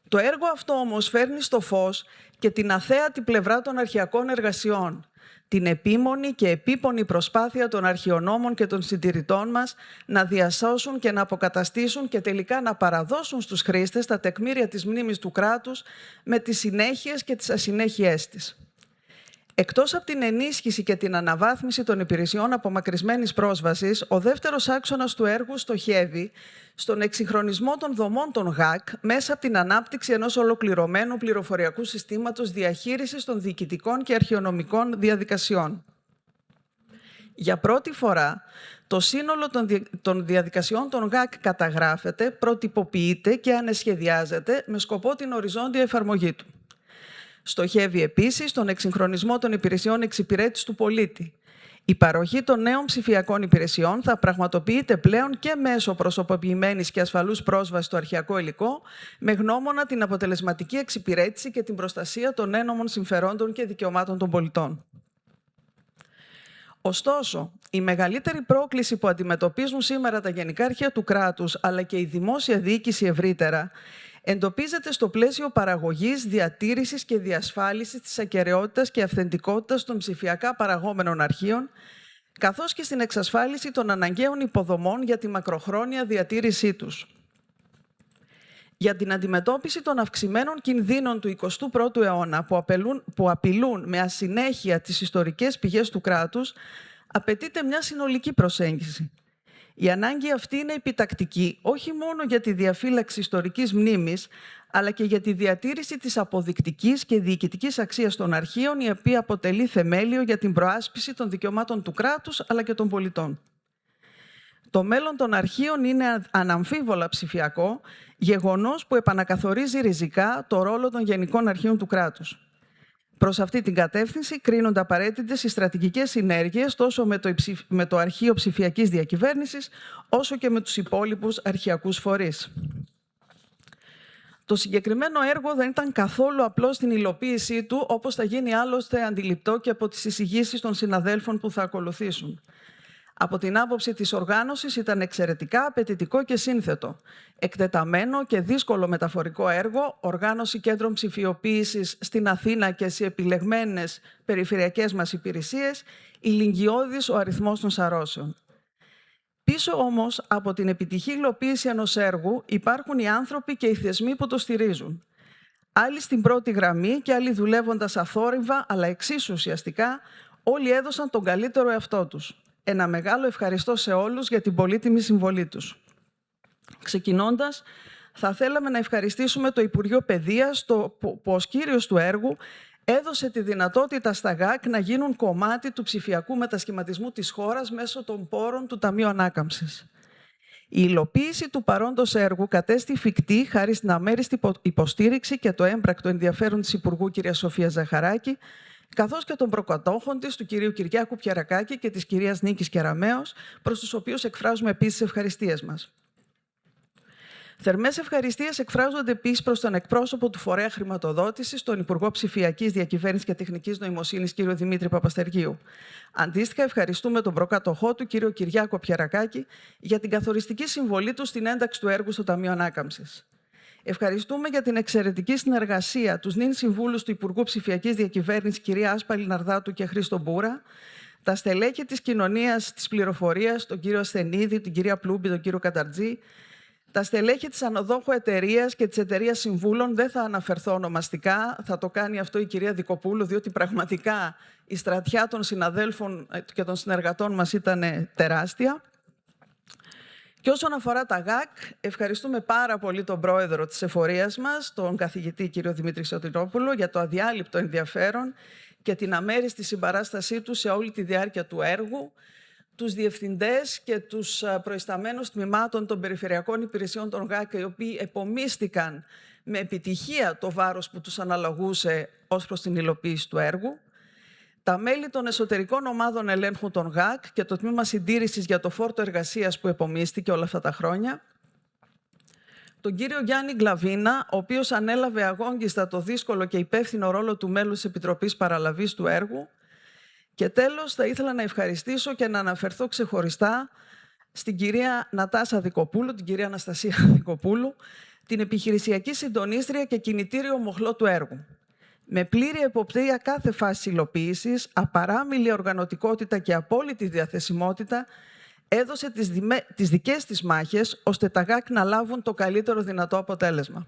Το έργο αυτό όμως φέρνει στο φως και την αθέατη πλευρά των αρχαιακών εργασιών, την επίμονη και επίπονη προσπάθεια των αρχαιονόμων και των συντηρητών μας να διασώσουν και να αποκαταστήσουν και τελικά να παραδώσουν στους χρήστες τα τεκμήρια της μνήμης του κράτους με τις συνέχειες και τις ασυνέχειές της. Εκτός από την ενίσχυση και την αναβάθμιση των υπηρεσιών απομακρυσμένης πρόσβασης, ο δεύτερος άξονας του έργου στοχεύει στον εξυγχρονισμό των δομών των ΓΑΚ μέσα από την ανάπτυξη ενός ολοκληρωμένου πληροφοριακού συστήματος διαχείρισης των διοικητικών και αρχαιονομικών διαδικασιών. Για πρώτη φορά, το σύνολο των διαδικασιών των ΓΑΚ καταγράφεται, προτυποποιείται και ανεσχεδιάζεται με σκοπό την οριζόντια εφαρμογή του. Στοχεύει επίσης στον εξυγχρονισμό των υπηρεσιών εξυπηρέτησης του πολίτη. Η παροχή των νέων ψηφιακών υπηρεσιών θα πραγματοποιείται πλέον και μέσω προσωποποιημένης και ασφαλούς πρόσβασης στο αρχαιακό υλικό, με γνώμονα την αποτελεσματική εξυπηρέτηση και την προστασία των ένομων συμφερόντων και δικαιωμάτων των πολιτών. Ωστόσο, η μεγαλύτερη πρόκληση που αντιμετωπίζουν σήμερα τα γενικά αρχεία του κράτους, αλλά και η δημόσια διοίκηση ευρύτερα, εντοπίζεται στο πλαίσιο παραγωγής, διατήρησης και διασφάλισης της ακεραιότητας και αυθεντικότητας των ψηφιακά παραγόμενων αρχείων, καθώς και στην εξασφάλιση των αναγκαίων υποδομών για τη μακροχρόνια διατήρησή τους. Για την αντιμετώπιση των αυξημένων κινδύνων του 21ου αιώνα που απειλούν με ασυνέχεια τις ιστορικές πηγές του κράτους, απαιτείται μια συνολική προσέγγιση. Η ανάγκη αυτή είναι επιτακτική όχι μόνο για τη διαφύλαξη ιστορικής μνήμης, αλλά και για τη διατήρηση της αποδεικτικής και διοικητικής αξίας των αρχείων, η οποία αποτελεί θεμέλιο για την προάσπιση των δικαιωμάτων του κράτους, αλλά και των πολιτών. Το μέλλον των αρχείων είναι αναμφίβολα ψηφιακό, γεγονός που επανακαθορίζει ριζικά το ρόλο των γενικών αρχείων του κράτους. Προς αυτή την κατεύθυνση κρίνονται απαραίτητες οι στρατηγικές συνέργειες τόσο με το Αρχείο Ψηφιακής Διακυβέρνησης, όσο και με τους υπόλοιπους αρχαιακούς φορείς. Το συγκεκριμένο έργο δεν ήταν καθόλου απλό στην υλοποίησή του, όπως θα γίνει άλλωστε αντιληπτό και από τις εισηγήσεις των συναδέλφων που θα ακολουθήσουν. Από την άποψη της οργάνωσης ήταν εξαιρετικά απαιτητικό και σύνθετο. Εκτεταμένο και δύσκολο μεταφορικό έργο, οργάνωση κέντρων ψηφιοποίησης στην Αθήνα και σε επιλεγμένες περιφερειακές μας υπηρεσίες, ηλικιώδης ο αριθμός των σαρώσεων. Πίσω όμως από την επιτυχή υλοποίηση ενός έργου υπάρχουν οι άνθρωποι και οι θεσμοί που το στηρίζουν. Άλλοι στην πρώτη γραμμή και άλλοι δουλεύοντας αθόρυβα, αλλά εξίσου ουσιαστικά, όλοι έδωσαν τον καλύτερο εαυτό τους. Ένα μεγάλο ευχαριστώ σε όλους για την πολύτιμη συμβολή τους. Ξεκινώντας, θα θέλαμε να ευχαριστήσουμε το Υπουργείο Παιδείας, που ως κύριος του έργου έδωσε τη δυνατότητα στα ΓΑΚ να γίνουν κομμάτι του ψηφιακού μετασχηματισμού της χώρας μέσω των πόρων του Ταμείου Ανάκαμψης. Η υλοποίηση του παρόντος έργου κατέστη φυκτή χάρη στην αμέριστη υποστήριξη και το έμπρακτο ενδιαφέρον της Υπουργού κ. Σοφίας Ζαχαράκη, καθώς και των προκατόχων της, του κυρίου Κυριάκου Πιερακάκη και της κυρίας Νίκης Κεραμέως, προς τους οποίους εκφράζουμε επίσης ευχαριστίες μας. Θερμές ευχαριστίες εκφράζονται επίσης προς τον εκπρόσωπο του Φορέα Χρηματοδότησης, τον Υπουργό Ψηφιακής Διακυβέρνησης και Τεχνικής Νοημοσύνης, κ. Δημήτρη Παπαστεργίου. Αντίστοιχα, ευχαριστούμε τον προκάτοχό του, κ. Κυριάκο Πιερακάκη, για την καθοριστική συμβολή του στην ένταξη του έργου στο Ταμείο Ανάκαμψης. Ευχαριστούμε για την εξαιρετική συνεργασία τους νυν συμβούλους του Υπουργού Ψηφιακής Διακυβέρνησης, κ. Άσπαλη Ναρδάτου και Χρήστο Μπούρα, τα στελέχη της κοινωνίας της πληροφορίας, τον κύριο Ασθενίδη, την κυρία Πλούμπη, τον κύριο Καταρτζή, τα στελέχη της ανοδόχου εταιρείας και της εταιρείας συμβούλων, δεν θα αναφερθώ ονομαστικά, θα το κάνει αυτό η κυρία Δικοπούλου, διότι πραγματικά η στρατιά των συναδέλφων και των συνεργατών μας ήταν τεράστια. Και όσον αφορά τα ΓΑΚ, ευχαριστούμε πάρα πολύ τον πρόεδρο της εφορίας μας, τον καθηγητή κ. Δημήτρη Σωτηρόπουλο, για το αδιάλειπτο ενδιαφέρον και την αμέριστη συμπαράστασή του σε όλη τη διάρκεια του έργου, τους διευθυντές και τους προϊσταμένους τμήματων των περιφερειακών υπηρεσιών των ΓΑΚ, οι οποίοι επομίστηκαν με επιτυχία το βάρος που τους αναλογούσε ως προς την υλοποίηση του έργου, τα μέλη των εσωτερικών ομάδων ελέγχου των ΓΑΚ και το τμήμα συντήρησης για το φόρτο εργασίας που επομίστηκε όλα αυτά τα χρόνια, τον κύριο Γιάννη Γκλαβίνα, ο οποίος ανέλαβε αγόγγιστα το δύσκολο και υπεύθυνο ρόλο του μέλους της Επιτροπής Παραλαβής του έργου. Και τέλος, θα ήθελα να ευχαριστήσω και να αναφερθώ ξεχωριστά στην κυρία Νατάσα Δικοπούλου, την κυρία Αναστασία Δικοπούλου, την επιχειρησιακή συντονίστρια και κινητήριο μοχλό του έργου. Με πλήρη εποπτεία κάθε φάση υλοποίησης, απαράμιλη οργανωτικότητα και απόλυτη διαθεσιμότητα, έδωσε τις δικές της μάχες, ώστε τα ΓΑΚ να λάβουν το καλύτερο δυνατό αποτέλεσμα.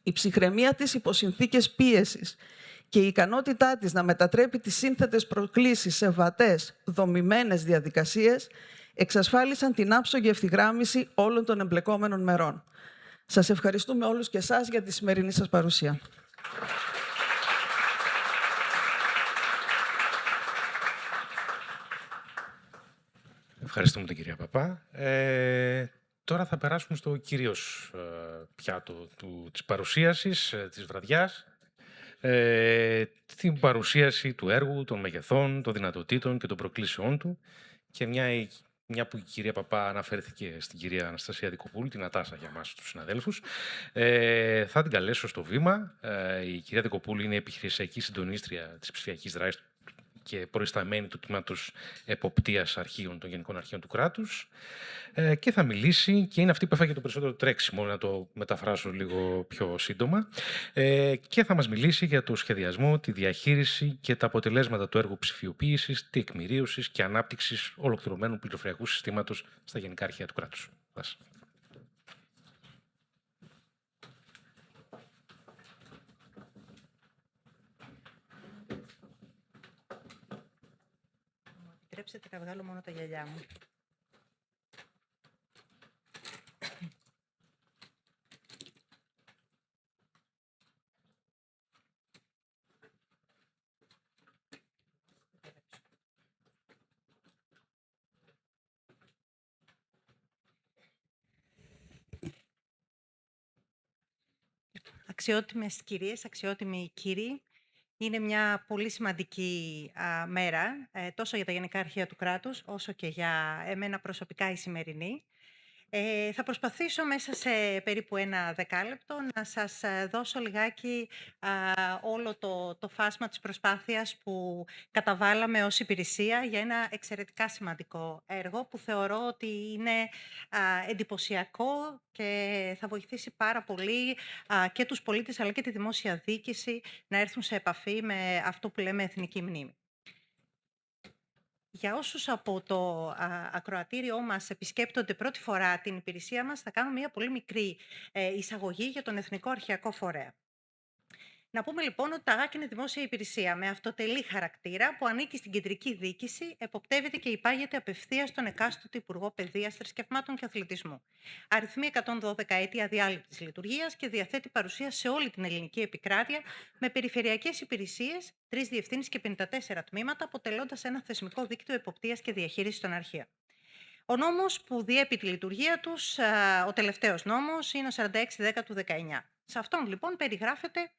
Η ψυχραιμία της υπό συνθήκες πίεσης και η ικανότητά της να μετατρέπει τις σύνθετες προκλήσεις σε βατές, δομημένες διαδικασίες, εξασφάλισαν την άψογη ευθυγράμμιση όλων των εμπλεκόμενων μερών. Σας ευχαριστούμε όλους και εσάς για τη σημερινή σας παρουσία. Ευχαριστούμε την κυρία Παπά. Τώρα θα περάσουμε στο κυρίως πιάτο της παρουσίασης της βραδιάς. Την παρουσίαση του έργου, των μεγεθών, των δυνατοτήτων και των προκλήσεών του. Και μια που η κυρία Παπά αναφέρθηκε στην κυρία Αναστασία Δικοπούλου, την Νατάσα για εμάς τους συναδέλφους, θα την καλέσω στο βήμα. Η κυρία Δικοπούλου είναι επιχειρησιακή συντονίστρια της ψηφιακής δράσης και προϊσταμένη του τμήματος εποπτείας αρχείων των Γενικών Αρχείων του κράτους, και θα μιλήσει, και είναι αυτή που έφαγε το περισσότερο τρέξιμο, να το μεταφράσω λίγο πιο σύντομα, και θα μας μιλήσει για το σχεδιασμό, τη διαχείριση και τα αποτελέσματα του έργου ψηφιοποίησης, τεκμηρίωσης και ανάπτυξης ολοκληρωμένου πληροφοριακού συστήματος στα Γενικά Αρχεία του κράτους. Επιτρέψτε να βγάλω μόνο τα γυαλιά μου. Αξιότιμες κυρίες, αξιότιμοι κύριοι, είναι μια πολύ σημαντική μέρα, τόσο για τα Γενικά Αρχεία του κράτους, όσο και για εμένα προσωπικά η σημερινή. Θα προσπαθήσω μέσα σε περίπου ένα δεκάλεπτο να σας δώσω λιγάκι όλο το φάσμα της προσπάθειας που καταβάλαμε ως υπηρεσία για ένα εξαιρετικά σημαντικό έργο που θεωρώ ότι είναι εντυπωσιακό και θα βοηθήσει πάρα πολύ και τους πολίτες αλλά και τη δημόσια διοίκηση να έρθουν σε επαφή με αυτό που λέμε εθνική μνήμη. Για όσους από το ακροατήριό μας επισκέπτονται πρώτη φορά την υπηρεσία μας, θα κάνω μια πολύ μικρή εισαγωγή για τον Εθνικό Αρχαιακό Φορέα. Να πούμε λοιπόν ότι τα ΓΑΚ είναι δημόσια υπηρεσία με αυτοτελή χαρακτήρα που ανήκει στην κεντρική διοίκηση, εποπτεύεται και υπάγεται απευθείας στον εκάστοτε Υπουργό Παιδείας, Θρησκευμάτων και Αθλητισμού. Αριθμεί 112 έτη αδιάλειπτης λειτουργίας και διαθέτει παρουσία σε όλη την ελληνική επικράτεια με περιφερειακές υπηρεσίες, 3 διευθύνσεις και 54 τμήματα, αποτελώντας ένα θεσμικό δίκτυο εποπτείας και διαχείρισης των αρχείων. Ο νόμος που διέπει τη λειτουργία τους, ο τελευταίος νόμος, είναι ο 4610 του 19. Σε αυτόν λοιπόν περιγράφεται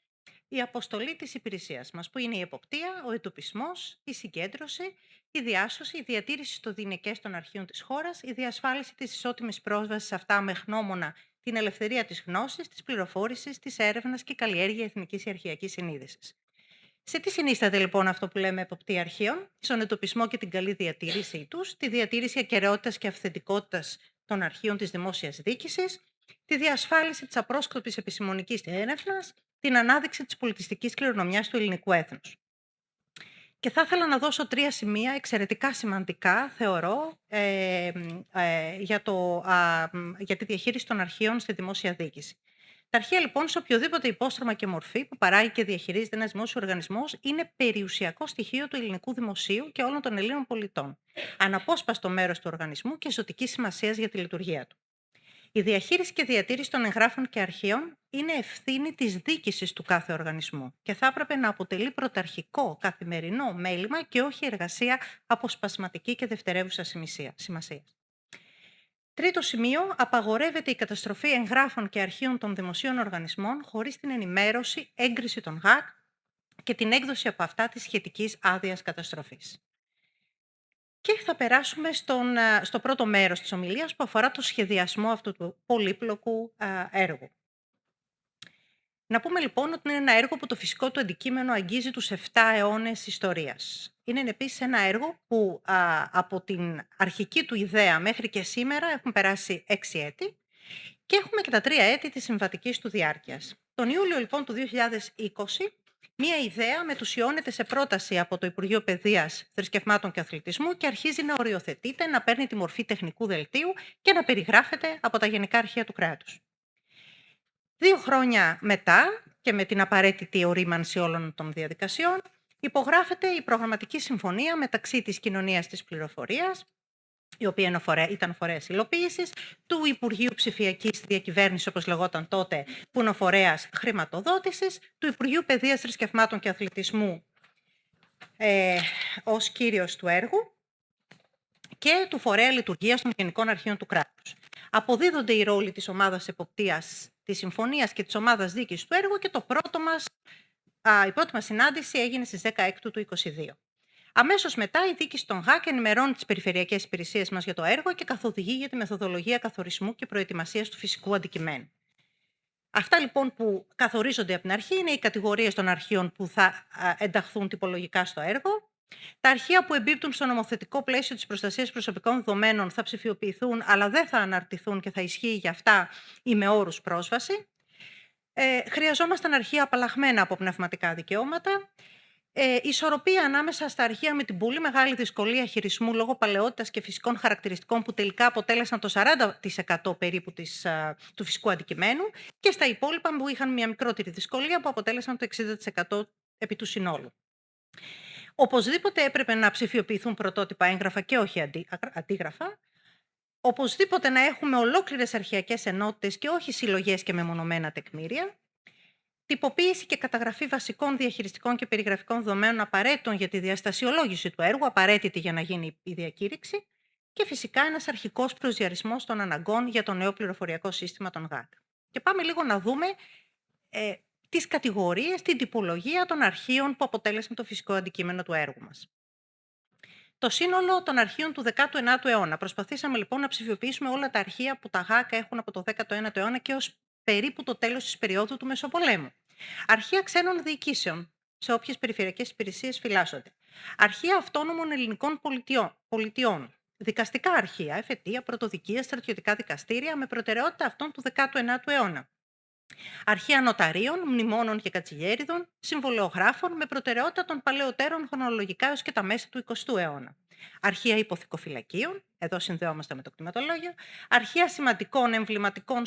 η αποστολή της υπηρεσίας μας, που είναι η εποπτεία, ο εντοπισμός, η συγκέντρωση, η διάσωση, η διατήρηση στο διηνεκές των αρχείων της χώρας, η διασφάλιση της ισότιμης πρόσβασης σε αυτά με γνώμονα την ελευθερία της γνώσης, της πληροφόρησης, της έρευνας και η καλλιέργεια εθνικής και αρχαιακής συνείδησης. Σε τι συνίσταται λοιπόν αυτό που λέμε εποπτεία αρχείων? Στον εντοπισμό και την καλή διατήρησή τους, τη διατήρηση ακεραιότητας και αυθεντικότητας των αρχείων της δημόσιας διοίκησης, τη διασφάλιση της απρόσκοπτης επιστημονικής έρευνας, την ανάδειξη της πολιτιστικής κληρονομιάς του ελληνικού έθνους. Και θα ήθελα να δώσω 3 σημεία εξαιρετικά σημαντικά, θεωρώ, για τη διαχείριση των αρχείων στη δημόσια διοίκηση. Τα αρχεία, λοιπόν, σε οποιοδήποτε υπόστρωμα και μορφή που παράγει και διαχειρίζεται ένας δημόσιος οργανισμός, είναι περιουσιακό στοιχείο του ελληνικού δημοσίου και όλων των Ελλήνων πολιτών. Αναπόσπαστο μέρος του οργανισμού και ζωτική σημασία για τη λειτουργία του. Η διαχείριση και διατήρηση των εγγράφων και αρχείων είναι ευθύνη της διοίκησης του κάθε οργανισμού και θα έπρεπε να αποτελεί πρωταρχικό καθημερινό μέλημα και όχι εργασία αποσπασματική και δευτερεύουσα σημασία. Τρίτο σημείο, απαγορεύεται η καταστροφή εγγράφων και αρχείων των δημοσίων οργανισμών χωρίς την ενημέρωση, έγκριση των ΓΑΚ και την έκδοση από αυτά της σχετικής άδειας καταστροφής. Και θα περάσουμε στο πρώτο μέρος της ομιλίας που αφορά το σχεδιασμό αυτού του πολύπλοκου έργου. Να πούμε λοιπόν ότι είναι ένα έργο που το φυσικό του αντικείμενο αγγίζει τους 7 αιώνες ιστορίας. Είναι επίσης ένα έργο που από την αρχική του ιδέα μέχρι και σήμερα έχουν περάσει 6 έτη και έχουμε και τα 3 έτη της συμβατικής του διάρκειας. Τον Ιούλιο λοιπόν του 2020, μία ιδέα μετουσιώνεται σε πρόταση από το Υπουργείο Παιδείας, Θρησκευμάτων και Αθλητισμού και αρχίζει να οριοθετείται, να παίρνει τη μορφή τεχνικού δελτίου και να περιγράφεται από τα Γενικά Αρχεία του Κράτους. 2 χρόνια μετά και με την απαραίτητη ορίμανση όλων των διαδικασιών, υπογράφεται η προγραμματική συμφωνία μεταξύ της Κοινωνίας της Πληροφορίας, η οποία ήταν φορέας υλοποίησης, του Υπουργείου Ψηφιακής Διακυβέρνησης, όπως λεγόταν τότε, που είναι ο φορέας χρηματοδότησης, του Υπουργείου Παιδείας, Θρησκευμάτων και Αθλητισμού ως κύριος του έργου και του Φορέα Λειτουργίας των Γενικών Αρχείων του Κράτους. Αποδίδονται οι ρόλοι της ομάδας εποπτείας της συμφωνίας και της ομάδας δίκης του έργου και η πρώτη μας συνάντηση έγινε στις 16 του 2022. Αμέσως μετά, η δίκηση των ΓΑΚ ενημερώνει τις περιφερειακές υπηρεσίες μας για το έργο και καθοδηγεί για τη μεθοδολογία καθορισμού και προετοιμασίας του φυσικού αντικειμένου. Αυτά λοιπόν που καθορίζονται από την αρχή είναι οι κατηγορίες των αρχείων που θα ενταχθούν τυπολογικά στο έργο. Τα αρχεία που εμπίπτουν στο νομοθετικό πλαίσιο της προστασίας προσωπικών δεδομένων θα ψηφιοποιηθούν, αλλά δεν θα αναρτηθούν και θα ισχύει για αυτά ή με όρους πρόσβαση. Χρειαζόμασταν αρχεία απαλλαγμένα από πνευματικά δικαιώματα. Ισορροπία ανάμεσα στα αρχεία με την πολύ μεγάλη δυσκολία χειρισμού λόγω παλαιότητας και φυσικών χαρακτηριστικών που τελικά αποτέλεσαν το 40% περίπου του φυσικού αντικειμένου και στα υπόλοιπα που είχαν μια μικρότερη δυσκολία που αποτέλεσαν το 60% επί του συνόλου. Οπωσδήποτε έπρεπε να ψηφιοποιηθούν πρωτότυπα έγγραφα και όχι αντίγραφα. Οπωσδήποτε να έχουμε ολόκληρες αρχειακές ενότητες και όχι συλλογές και μεμονωμένα τεκμήρια. Τυποποίηση και καταγραφή βασικών διαχειριστικών και περιγραφικών δεδομένων απαραίτητων για τη διαστασιολόγηση του έργου, απαραίτητη για να γίνει η διακήρυξη. Και φυσικά ένας αρχικός προσδιορισμός των αναγκών για το νέο πληροφοριακό σύστημα των ΓΑΚ. Και πάμε λίγο να δούμε τις κατηγορίες, την τυπολογία των αρχείων που αποτέλεσαν το φυσικό αντικείμενο του έργου μας. Το σύνολο των αρχείων του 19ου αιώνα. Προσπαθήσαμε λοιπόν να ψηφιοποιήσουμε όλα τα αρχεία που τα ΓΑΚ έχουν από το 19ο αιώνα και ως περίπου το τέλος της περίοδου του Μεσοπολέμου. Αρχεία ξένων διοικήσεων, σε όποιες περιφερειακές υπηρεσίες φυλάσσονται. Αρχεία αυτόνομων ελληνικών πολιτιών. Δικαστικά αρχεία, εφετεία, πρωτοδικεία, στρατιωτικά δικαστήρια με προτεραιότητα αυτών του 19ου αιώνα. Αρχεία νοταρίων, μνημόνων και κατσιγέριδων, συμβολεογράφων με προτεραιότητα των παλαιότερων χρονολογικά έως και τα μέσα του 20ου αιώνα. Αρχεία υποθηκοφυλακίων, εδώ συνδεόμαστε με το κτηματολόγιο, αρχεία σημαντικών εμβληματικών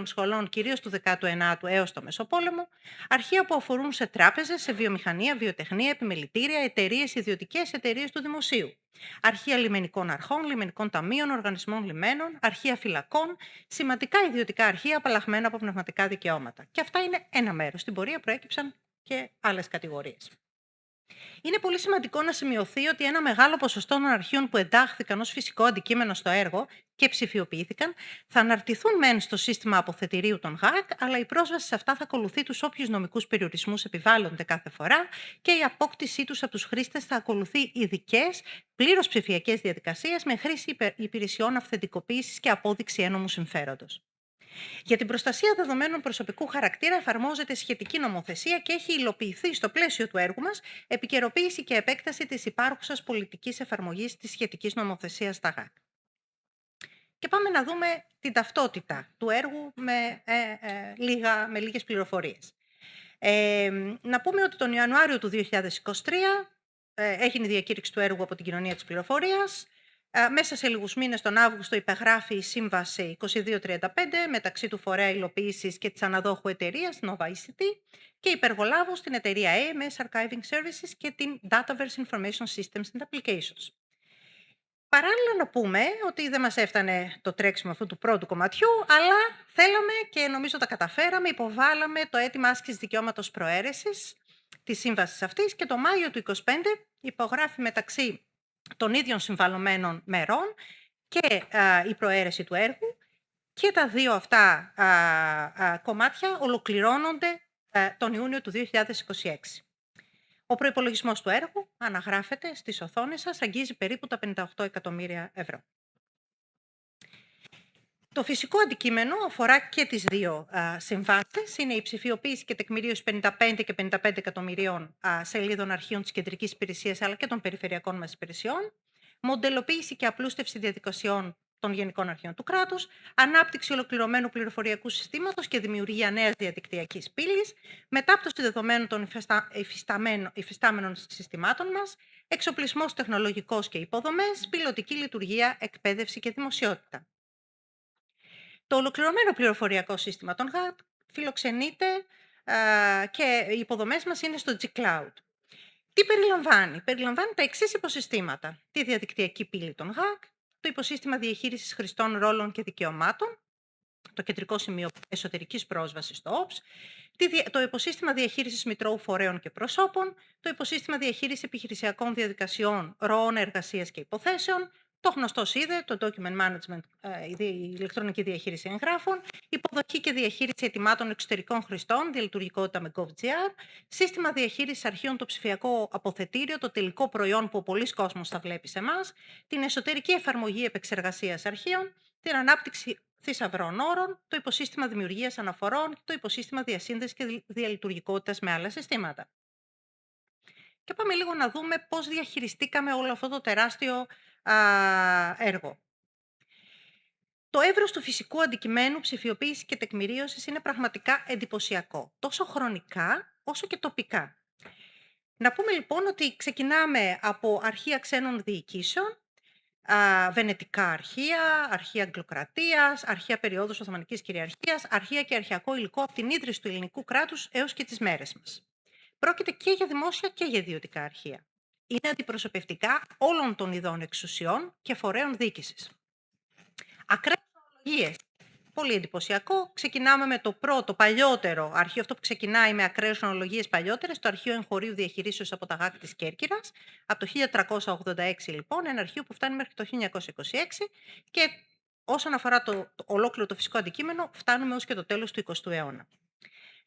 σχολών κυρίως του 19ου έως το Μεσοπόλεμο, αρχεία που αφορούν σε τράπεζες, σε βιομηχανία, βιοτεχνία, επιμελητήρια, εταιρείες ιδιωτικές, εταιρείες του δημοσίου. Αρχεία λιμενικών αρχών, λιμενικών ταμείων, οργανισμών λιμένων, αρχεία φυλακών, σημαντικά ιδιωτικά αρχεία απαλλαγμένα από πνευματικά δικαιώματα. Και αυτά είναι ένα μέρος. Στην πορεία προέκυψαν και άλλες κατηγορίες. Είναι πολύ σημαντικό να σημειωθεί ότι ένα μεγάλο ποσοστό των αρχείων που εντάχθηκαν ως φυσικό αντικείμενο στο έργο και ψηφιοποιήθηκαν θα αναρτηθούν μεν στο σύστημα αποθετηρίου των ΓΑΚ, αλλά η πρόσβαση σε αυτά θα ακολουθεί τους όποιους νομικούς περιορισμούς επιβάλλονται κάθε φορά και η απόκτησή τους από τους χρήστες θα ακολουθεί ειδικές, πλήρως ψηφιακές διαδικασίες με χρήση υπηρεσιών αυθεντικοποίησης και απόδειξη ένομου συμφέροντος. Για την προστασία δεδομένων προσωπικού χαρακτήρα εφαρμόζεται σχετική νομοθεσία και έχει υλοποιηθεί στο πλαίσιο του έργου μας επικαιροποίηση και επέκταση της υπάρχουσας πολιτικής εφαρμογής της σχετικής νομοθεσίας στα ΓΑΚ. Και πάμε να δούμε την ταυτότητα του έργου με λίγες πληροφορίες. Να πούμε ότι τον Ιανουάριο του 2023 έγινε η διακήρυξη του έργου από την Κοινωνία της Πληροφορίας. Μέσα σε λίγους μήνες, τον Αύγουστο, υπεγράφει η Σύμβαση 2235 μεταξύ του Φορέα Υλοποίησης και της αναδόχου εταιρείας Nova ICT και υπεργολάβου στην εταιρεία AMS Archiving Services και την Dataverse Information Systems and Applications. Παράλληλα να πούμε ότι δεν μας έφτανε το τρέξιμο αυτού του πρώτου κομματιού, αλλά θέλαμε και νομίζω τα καταφέραμε, υποβάλαμε το αίτημα άσκησης δικαιώματος προαίρεσης της σύμβασης αυτής και το Μάιο του 2025 υπογράφει μεταξύ των ίδιων συμβαλωμένων μερών και η προαίρεση του έργου και τα δύο αυτά κομμάτια ολοκληρώνονται τον Ιούνιο του 2026. Ο προϋπολογισμός του έργου αναγράφεται στις οθόνες σας, αγγίζει περίπου τα 58 εκατομμύρια ευρώ. Το φυσικό αντικείμενο αφορά και τις δύο συμβάσεις. Είναι η ψηφιοποίηση και τεκμηρίωση 55 και 55 εκατομμυρίων σελίδων αρχείων της κεντρικής υπηρεσίας αλλά και των περιφερειακών μας υπηρεσιών, μοντελοποίηση και απλούστευση διαδικασιών των Γενικών Αρχείων του Κράτους, ανάπτυξη ολοκληρωμένου πληροφοριακού συστήματος και δημιουργία νέας διαδικτυακής πύλης, μετάπτωση δεδομένων των υφιστάμενων συστημάτων μας, εξοπλισμός τεχνολογικός και υποδομές, πιλωτική λειτουργία, εκπαίδευση και δημοσιότητα. Το ολοκληρωμένο πληροφοριακό σύστημα των ΓΑΚ φιλοξενείται και οι υποδομές μας είναι στο G-Cloud. Τι περιλαμβάνει? Περιλαμβάνει τα εξής υποσυστήματα. Τη διαδικτυακή πύλη των ΓΑΚ, το υποσύστημα διαχείρισης χρηστών ρόλων και δικαιωμάτων, το κεντρικό σημείο εσωτερικής πρόσβασης στο OPS, το υποσύστημα διαχείρισης μητρώου φορέων και προσώπων, το υποσύστημα διαχείρισης επιχειρησιακών διαδικασιών, ροών εργασίας και υποθέσεων, το γνωστό ΣΥΔΕ, το Document Management, η ηλεκτρονική διαχείριση εγγράφων, υποδοχή και διαχείριση αιτημάτων εξωτερικών χρηστών, διαλειτουργικότητα με GovGR, σύστημα διαχείρισης αρχείων, το ψηφιακό αποθετήριο, το τελικό προϊόν που ο πολλής κόσμος θα βλέπει σε εμάς, την εσωτερική εφαρμογή επεξεργασίας αρχείων, την ανάπτυξη θησαυρών όρων, το υποσύστημα δημιουργίας αναφορών, το υποσύστημα διασύνδεσης και διαλειτουργικότητας με άλλα συστήματα. Και πάμε λίγο να δούμε πώς διαχειριστήκαμε όλο αυτό το τεράστιο έργο. Το εύρος του φυσικού αντικειμένου ψηφιοποίησης και τεκμηρίωσης είναι πραγματικά εντυπωσιακό, τόσο χρονικά όσο και τοπικά. Να πούμε λοιπόν ότι ξεκινάμε από αρχεία ξένων διοικήσεων, βενετικά αρχεία, αρχεία Αγγλοκρατίας, αρχεία περιόδους Οθωμανικής κυριαρχίας, αρχεία και αρχαιακό υλικό από την ίδρυση του ελληνικού κράτους έως και τις μέρες μας. Πρόκειται και για δημόσια και για ιδιωτικά αρχεία. Είναι αντιπροσωπευτικά όλων των ειδών εξουσιών και φορέων διοίκησης. Ακραίες χρονολογίες. Πολύ εντυπωσιακό. Ξεκινάμε με το πρώτο, παλιότερο αρχείο, αυτό που ξεκινάει με ακραίες χρονολογίες παλιότερες, το Αρχείο Εγχωρίου Διαχειρίσεως από τα ΓΑΚ της Κέρκυρας, από το 1386 λοιπόν, ένα αρχείο που φτάνει μέχρι το 1926 και όσον αφορά το ολόκληρο το φυσικό αντικείμενο, φτάνουμε ως και το τέλος του 20ου αιώνα.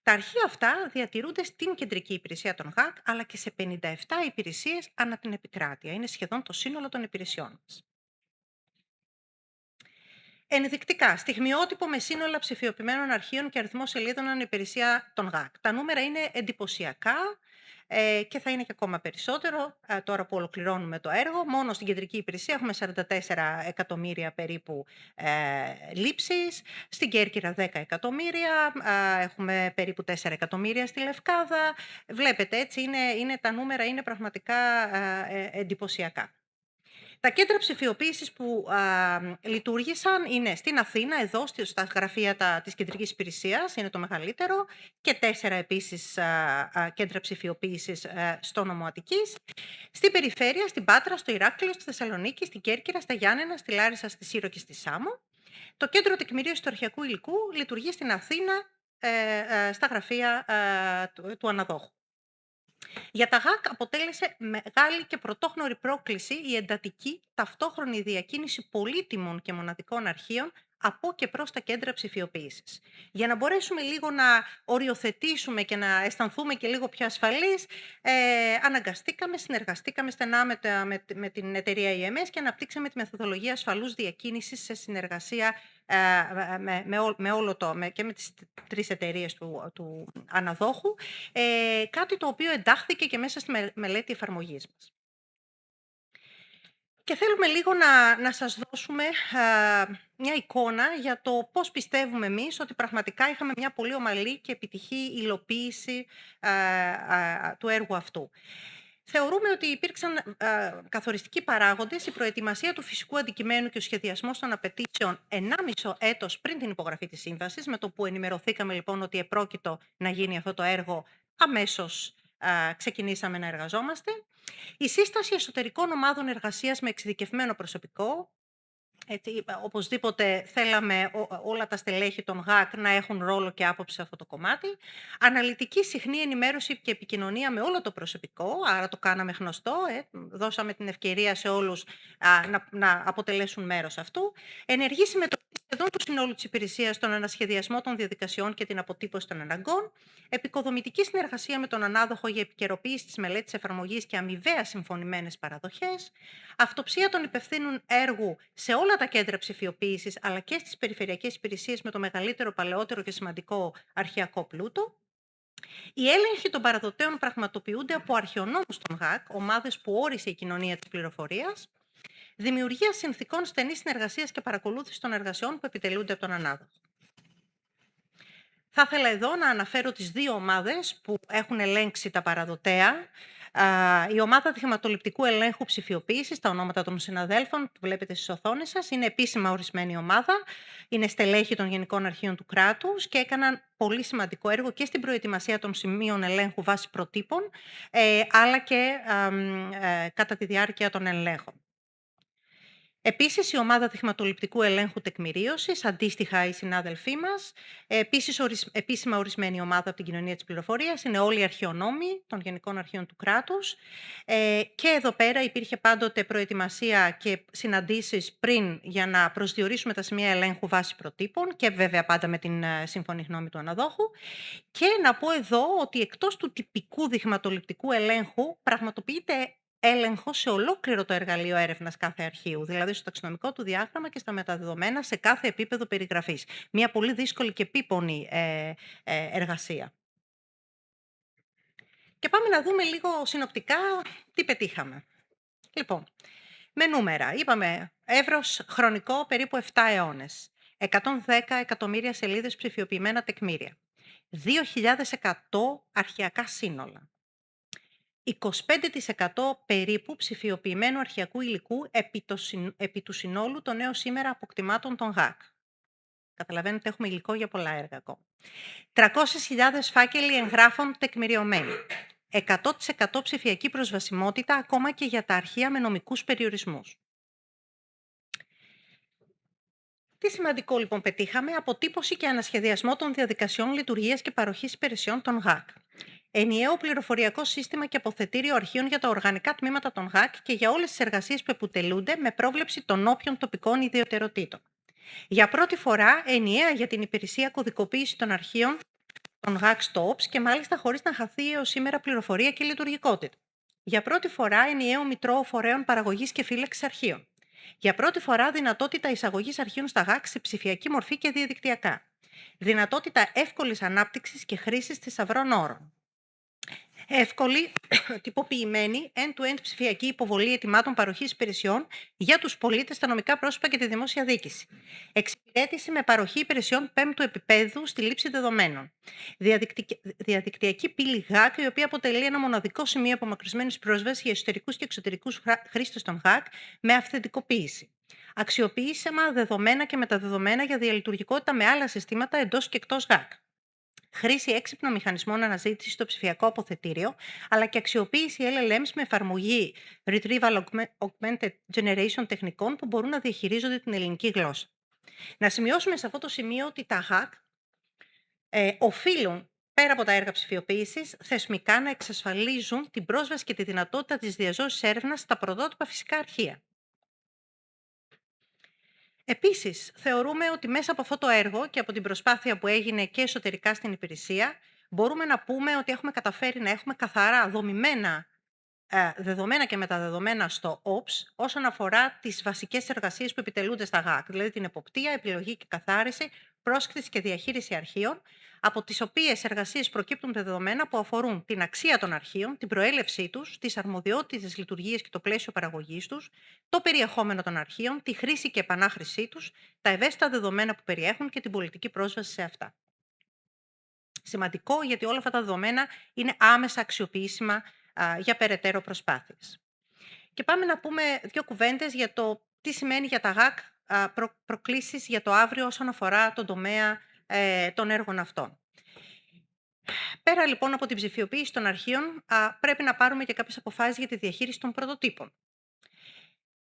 Τα αρχεία αυτά διατηρούνται στην κεντρική υπηρεσία των ΓΑΚ, αλλά και σε 57 υπηρεσίες ανά την επικράτεια. Είναι σχεδόν το σύνολο των υπηρεσιών μας. Ενδεικτικά, στιγμιότυπο με σύνολα ψηφιοποιημένων αρχείων και αριθμό σελίδων ανά υπηρεσία των ΓΑΚ. Τα νούμερα είναι εντυπωσιακά και θα είναι και ακόμα περισσότερο τώρα που ολοκληρώνουμε το έργο. Μόνο στην κεντρική υπηρεσία έχουμε 44 εκατομμύρια περίπου λήψεις, στην Κέρκυρα 10 εκατομμύρια, έχουμε περίπου 4 εκατομμύρια στη Λευκάδα. Βλέπετε, έτσι τα νούμερα είναι πραγματικά εντυπωσιακά. Τα κέντρα ψηφιοποίησης που λειτουργήσαν είναι στην Αθήνα, εδώ στα γραφεία της κεντρικής υπηρεσίας, είναι το μεγαλύτερο, και 4 επίσης κέντρα ψηφιοποίησης στο νομό Αττικής. Στην περιφέρεια, στην Πάτρα, στο Ηράκλειο, στη Θεσσαλονίκη, στην Κέρκυρα, στα Γιάννενα, στη Λάρισα, στη Σύρο και στη Σάμο. Το κέντρο τεκμηρίωσης του αρχαιακού υλικού λειτουργεί στην Αθήνα, στα γραφεία του αναδόχου. Για τα ΓΑΚ αποτέλεσε μεγάλη και πρωτόγνωρη πρόκληση η εντατική ταυτόχρονη διακίνηση πολύτιμων και μοναδικών αρχείων από και προς τα κέντρα ψηφιοποίησης. Για να μπορέσουμε λίγο να οριοθετήσουμε και να αισθανθούμε και λίγο πιο ασφαλείς, συνεργαστήκαμε στενά με την εταιρεία EMS και αναπτύξαμε τη μεθοδολογία ασφαλούς διακίνησης σε συνεργασία και με τις 3 εταιρείες του αναδόχου, κάτι το οποίο εντάχθηκε και μέσα στη μελέτη εφαρμογής μας. Και θέλουμε λίγο να σας δώσουμε μια εικόνα για το πώς πιστεύουμε εμείς ότι πραγματικά είχαμε μια πολύ ομαλή και επιτυχή υλοποίηση του έργου αυτού. Θεωρούμε ότι υπήρξαν καθοριστικοί παράγοντες η προετοιμασία του φυσικού αντικειμένου και ο σχεδιασμός των απαιτήσεων 1,5 έτος πριν την υπογραφή της σύμβασης, με το που ενημερωθήκαμε λοιπόν ότι επρόκειτο να γίνει αυτό το έργο, αμέσως ξεκινήσαμε να εργαζόμαστε. Η σύσταση εσωτερικών ομάδων εργασίας με εξειδικευμένο προσωπικό. Έτσι, οπωσδήποτε θέλαμε όλα τα στελέχη των ΓΑΚ να έχουν ρόλο και άποψη σε αυτό το κομμάτι. Αναλυτική συχνή ενημέρωση και επικοινωνία με όλο το προσωπικό, άρα το κάναμε γνωστό, δώσαμε την ευκαιρία σε όλους να αποτελέσουν μέρος αυτού. Ενεργή συμμετοχή σχεδόν του συνόλου της υπηρεσίας, τον ανασχεδιασμό των διαδικασιών και την αποτύπωση των αναγκών, επικοδομητική συνεργασία με τον ανάδοχο για επικαιροποίηση της μελέτης εφαρμογής και αμοιβαία συμφωνημένες παραδοχές, αυτοψία των υπευθύνων έργου σε όλα τα κέντρα ψηφιοποίησης αλλά και στις περιφερειακές υπηρεσίες με το μεγαλύτερο, παλαιότερο και σημαντικό αρχαιακό πλούτο. Οι έλεγχοι των παραδοτέων πραγματοποιούνται από αρχαιονόμους των ΓΑΚ, ομάδες που όρισε η κοινωνία της πληροφορίας, δημιουργία συνθηκών στενής συνεργασίας και παρακολούθηση των εργασιών που επιτελούνται από τον ανάδοχο. Θα ήθελα εδώ να αναφέρω τις δύο ομάδες που έχουν ελέγξει τα παραδοτέα. Η ομάδα δειγματοληπτικού ελέγχου ψηφιοποίησης, τα ονόματα των συναδέλφων που βλέπετε στις οθόνες σας, είναι επίσημα ορισμένη ομάδα, είναι στελέχη των Γενικών Αρχείων του Κράτους και έκαναν πολύ σημαντικό έργο και στην προετοιμασία των σημείων ελέγχου βάσει προτύπων, αλλά και κατά τη διάρκεια των ελέγχων. Επίσης, η ομάδα δειγματοληπτικού ελέγχου τεκμηρίωσης, αντίστοιχα οι συνάδελφοί μας, επίσης επίσημα ορισμένη ομάδα από την κοινωνία της πληροφορίας, είναι όλοι οι αρχαιονόμοι των Γενικών Αρχείων του Κράτους. Και εδώ πέρα υπήρχε πάντοτε προετοιμασία και συναντήσεις πριν για να προσδιορίσουμε τα σημεία ελέγχου βάσει προτύπων και βέβαια πάντα με την σύμφωνη γνώμη του αναδόχου. Και να πω εδώ ότι εκτός του τυπικού δειγματοληπτικού ελέγχου πραγματοποιείται έλεγχο σε ολόκληρο το εργαλείο έρευνας κάθε αρχείου, δηλαδή στο ταξινομικό του διάγραμμα και στα μεταδεδομένα σε κάθε επίπεδο περιγραφής. Μια πολύ δύσκολη και επίπονη εργασία. Και πάμε να δούμε λίγο συνοπτικά τι πετύχαμε. Λοιπόν, με νούμερα. Είπαμε εύρος χρονικό περίπου 7 αιώνες. 110 εκατομμύρια σελίδες ψηφιοποιημένα τεκμήρια. 2.100 αρχαιακά σύνολα. 25% περίπου ψηφιοποιημένου αρχαιακού υλικού επί του συνόλου των νέων σήμερα αποκτημάτων των ΓΑΚ. Καταλαβαίνετε, έχουμε υλικό για πολλά έργα ακόμα. 300.000 φάκελοι εγγράφων τεκμηριωμένοι. 100% ψηφιακή προσβασιμότητα ακόμα και για τα αρχεία με νομικούς περιορισμούς. Τι σημαντικό λοιπόν πετύχαμε? Αποτύπωση και ανασχεδιασμό των διαδικασιών λειτουργίας και παροχής υπηρεσιών των ΓΑΚ. Ενιαίο πληροφοριακό σύστημα και αποθετήριο αρχείων για τα οργανικά τμήματα των ΓΑΚ και για όλες τις εργασίες που επιτελούνται με πρόβλεψη των όποιων τοπικών ιδιαιτεροτήτων. Για πρώτη φορά, ενιαία για την υπηρεσία κωδικοποίηση των αρχείων των ΓΑΚ στο ΟΠΣ και μάλιστα χωρίς να χαθεί έως σήμερα πληροφορία και λειτουργικότητα. Για πρώτη φορά, ενιαίο μητρό φορέων παραγωγής και φύλαξης αρχείων. Για πρώτη φορά, δυνατότητα εισαγωγής αρχείων στα ΓΑΚ σε ψηφιακή μορφή και διαδικτυακά. Δυνατότητα εύκολης ανάπτυξης και χρήσης θησαυρών όρων. Εύκολη, τυποποιημένη, end-to-end ψηφιακή υποβολή αιτημάτων παροχής υπηρεσιών για τους πολίτες, τα νομικά πρόσωπα και τη δημόσια διοίκηση. Εξυπηρέτηση με παροχή υπηρεσιών 5ου επίπεδου στη λήψη δεδομένων. Διαδικτυακή πύλη ΓΑΚ, η οποία αποτελεί ένα μοναδικό σημείο απομακρυσμένης πρόσβασης για εσωτερικούς και εξωτερικούς χρήστες των ΓΑΚ με αυθεντικοποίηση. Αξιοποιήσιμα δεδομένα και μεταδεδομένα για διαλειτουργικότητα με άλλα συστήματα εντός και εκτός ΓΑΚ. Χρήση έξυπνων μηχανισμών αναζήτησης στο ψηφιακό αποθετήριο, αλλά και αξιοποίηση LLMs με εφαρμογή Retrieval Augmented Generation τεχνικών που μπορούν να διαχειρίζονται την ελληνική γλώσσα. Να σημειώσουμε σε αυτό το σημείο ότι τα ΓΑΚ οφείλουν, πέρα από τα έργα ψηφιοποίησης, θεσμικά να εξασφαλίζουν την πρόσβαση και τη δυνατότητα της διαζώσης έρευνας στα πρωτότυπα φυσικά αρχεία. Επίσης, θεωρούμε ότι μέσα από αυτό το έργο και από την προσπάθεια που έγινε και εσωτερικά στην υπηρεσία, μπορούμε να πούμε ότι έχουμε καταφέρει να έχουμε καθαρά δομημένα δεδομένα και μεταδεδομένα στο ΟΠΣ όσον αφορά τις βασικές εργασίες που επιτελούνται στα ΓΑΚ, δηλαδή την εποπτεία, επιλογή και καθάριση, πρόσκληση και διαχείριση αρχείων, από τις οποίες εργασίες προκύπτουν δεδομένα που αφορούν την αξία των αρχείων, την προέλευσή τους, τις αρμοδιότητες λειτουργίας και το πλαίσιο παραγωγής τους, το περιεχόμενο των αρχείων, τη χρήση και επανάχρησή τους, τα ευαίσθητα δεδομένα που περιέχουν και την πολιτική πρόσβαση σε αυτά. Σημαντικό, γιατί όλα αυτά τα δεδομένα είναι άμεσα αξιοποιήσιμα για περαιτέρω προσπάθειες. Και πάμε να πούμε δύο κουβέντες για το τι σημαίνει για τα ΓΑΚ προκλήσεις για το αύριο όσον αφορά τον τομέα των έργων αυτών. Πέρα λοιπόν από την ψηφιοποίηση των αρχείων, πρέπει να πάρουμε και κάποιες αποφάσεις για τη διαχείριση των πρωτοτύπων.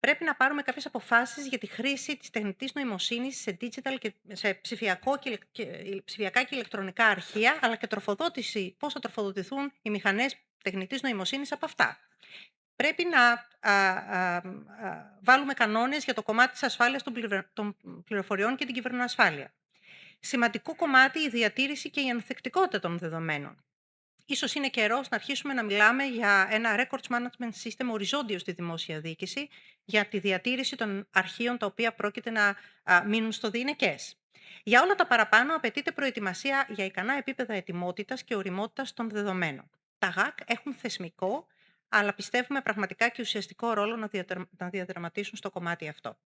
Πρέπει να πάρουμε κάποιες αποφάσεις για τη χρήση της τεχνητής νοημοσύνης σε digital και σε ψηφιακά και ηλεκτρονικά αρχεία, αλλά και τροφοδότηση, πώς θα τροφοδοτηθούν οι μηχανές τεχνητής νοημοσύνης από αυτά. πρέπει να βάλουμε κανόνες για το κομμάτι της ασφάλειας των πληροφοριών και την κυβερνοασφάλεια. Σημαντικό κομμάτι η διατήρηση και η ανθεκτικότητα των δεδομένων. Ίσως είναι καιρός να αρχίσουμε να μιλάμε για ένα records management system οριζόντιο στη δημόσια διοίκηση για τη διατήρηση των αρχείων τα οποία πρόκειται να μείνουν στο διηνεκές. Για όλα τα παραπάνω απαιτείται προετοιμασία για ικανά επίπεδα ετοιμότητας και ωριμότητας των δεδομένων. Τα ΓΑΚ έχουν θεσμικό, αλλά πιστεύουμε πραγματικά και ουσιαστικό ρόλο να διαδραματίσουν στο κομμάτι αυτό.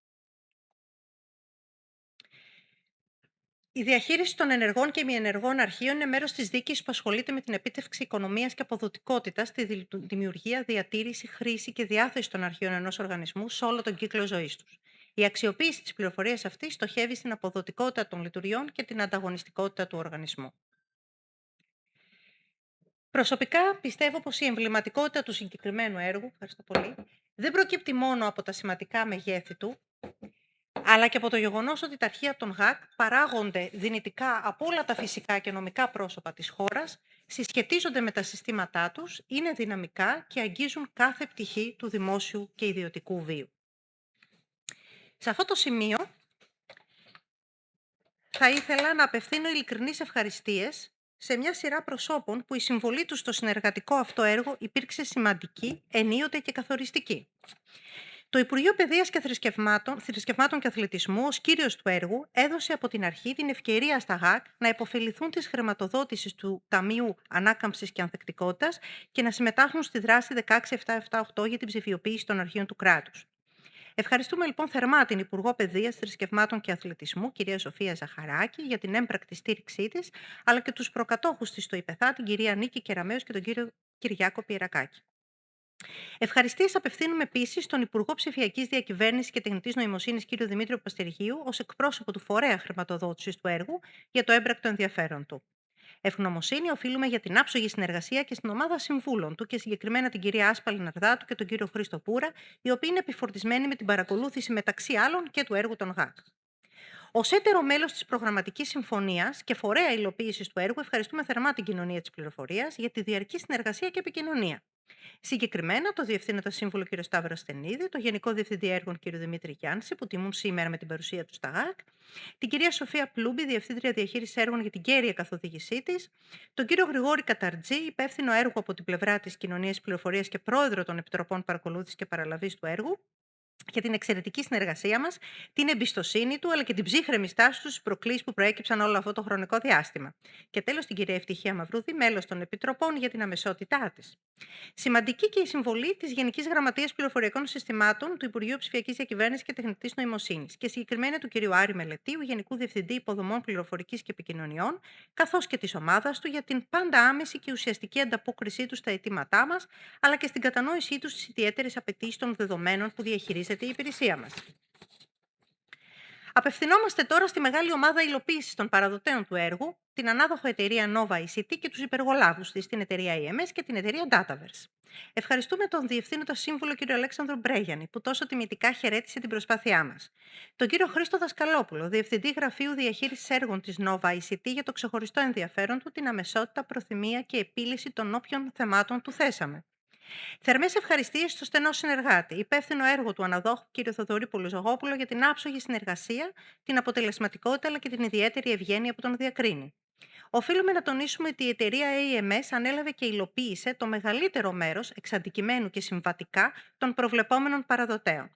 Η διαχείριση των ενεργών και μη ενεργών αρχείων είναι μέρος της διοίκησης που ασχολείται με την επίτευξη οικονομίας και αποδοτικότητας στη δημιουργία, διατήρηση, χρήση και διάθεση των αρχείων ενός οργανισμού σε όλο τον κύκλο ζωής τους. Η αξιοποίηση της πληροφορίας αυτής στοχεύει στην αποδοτικότητα των λειτουργιών και την ανταγωνιστικότητα του οργανισμού. Προσωπικά πιστεύω πως η εμβληματικότητα του συγκεκριμένου έργου, ευχαριστώ πολύ, δεν προκύπτει μόνο από τα σημαντικά μεγέθη του, αλλά και από το γεγονός ότι τα αρχεία των ΓΑΚ παράγονται δυνητικά από όλα τα φυσικά και νομικά πρόσωπα της χώρας, συσχετίζονται με τα συστήματά τους, είναι δυναμικά και αγγίζουν κάθε πτυχή του δημόσιου και ιδιωτικού βίου. Σε αυτό το σημείο θα ήθελα να απευθύνω ειλικρινείς ευχαριστίες σε μια σειρά προσώπων που η συμβολή τους στο συνεργατικό αυτό έργο υπήρξε σημαντική, ενίοτε και καθοριστική. Το Υπουργείο Παιδείας και Θρησκευμάτων και Αθλητισμού, ως κύριος του έργου, έδωσε από την αρχή την ευκαιρία στα ΓΑΚ να υποφεληθούν της χρηματοδότησης του Ταμείου Ανάκαμψης και Ανθεκτικότητας και να συμμετάχουν στη δράση 16778 για την ψηφιοποίηση των αρχείων του κράτους. Ευχαριστούμε λοιπόν θερμά την Υπουργό Παιδείας, Θρησκευμάτων και Αθλητισμού, κυρία Σοφία Ζαχαράκη, για την έμπρακτη στήριξή της, αλλά και τους προκατόχους της στο ΙΠΕΘΑ, την κυρία Νίκη Κεραμέως και τον κύριο Κυριάκο Πιερακάκη. Ευχαριστίες απευθύνουμε επίσης στον Υπουργό Ψηφιακής Διακυβέρνησης και Τεχνητής Νοημοσύνης, κύριο Δημήτριο Παστεριγίου, ως εκπρόσωπο του φορέα χρηματοδότησης του έργου, για το έμπρακτο ενδιαφέρον του. Ευγνωμοσύνη οφείλουμε για την άψογη συνεργασία και στην ομάδα συμβούλων του και συγκεκριμένα την κυρία Άσπαλη Ναρδάτου και τον κύριο Χρήστο Πούρα, οι οποίοι είναι επιφορτισμένοι με την παρακολούθηση μεταξύ άλλων και του έργου των ΓΑΚ. Ως έτερο μέλος της προγραμματικής συμφωνίας και φορέα υλοποίησης του έργου, ευχαριστούμε θερμά την κοινωνία της πληροφορίας για τη διαρκή συνεργασία και επικοινωνία. Συγκεκριμένα, το Διευθύνοντα Σύμβουλο κ. Σταύρο Στενίδη, το Γενικό Διευθυντή Έργων κ. Δημήτρη Γιάννηση, που τιμούν σήμερα με την παρουσία του στα ΓΑΚ, την κυρία Σοφία Πλούμπη, Διευθύντρια Διαχείρισης Έργων για την κέρια καθοδήγησή της, τον κύριο Γρηγόρη Καταρτζή, υπεύθυνο έργο από την πλευρά της Κοινωνίας Πληροφορίας και πρόεδρο των Επιτροπών Παρακολούθησης και Παραλαβής του έργου, για την εξαιρετική συνεργασία μας, την εμπιστοσύνη του, αλλά και την ψύχρεμη στάση του στις προκλήσεις που προέκυψαν όλο αυτό το χρονικό διάστημα. Και τέλος, την κυρία Ευτυχία Μαυρούδη, μέλος των Επιτροπών, για την αμεσότητά της. Σημαντική και η συμβολή της Γενικής Γραμματείας Πληροφοριακών Συστημάτων του Υπουργείου Ψηφιακής Διακυβέρνησης και Τεχνητής Νοημοσύνης και συγκεκριμένα του κυρίου Άρη Μελετίου, Γενικού Διευθυντή Υποδομών Πληροφορικής και Επικοινωνιών, καθώς και της ομάδας του για την πάντα άμεση και ουσιαστική ανταπόκρισή του στα αιτήματά μας, αλλά και στην κατανόησή του στις ιδιαίτερες απαιτήσεις των δεδομένων που διαχειρίζεται η υπηρεσία μας. Απευθυνόμαστε τώρα στη μεγάλη ομάδα υλοποίησης των παραδοτέων του έργου, την ανάδοχο εταιρεία Nova ICT και τους υπεργολάβους της, την εταιρεία EMS και την εταιρεία Dataverse. Ευχαριστούμε τον Διευθύνοντα Σύμβουλο κ. Αλέξανδρο Μπρέγιανη, που τόσο τιμητικά χαιρέτησε την προσπάθειά μας. Τον κύριο Χρήστο Δασκαλόπουλο, Διευθυντή Γραφείου Διαχείρισης Έργων της Nova ICT, για το ξεχωριστό ενδιαφέρον του, την αμεσότητα, προθυμία και επίλυση των όποιων θεμάτων του θέσαμε. Θερμές ευχαριστίες στο στενό συνεργάτη, υπεύθυνο έργο του αναδόχου κ. Θοδωρή Πολυζογόπουλο, για την άψογη συνεργασία, την αποτελεσματικότητα αλλά και την ιδιαίτερη ευγένεια που τον διακρίνει. Οφείλουμε να τονίσουμε ότι η εταιρεία AMS ανέλαβε και υλοποίησε το μεγαλύτερο μέρος, εξ αντικειμένου και συμβατικά, των προβλεπόμενων παραδοτέων.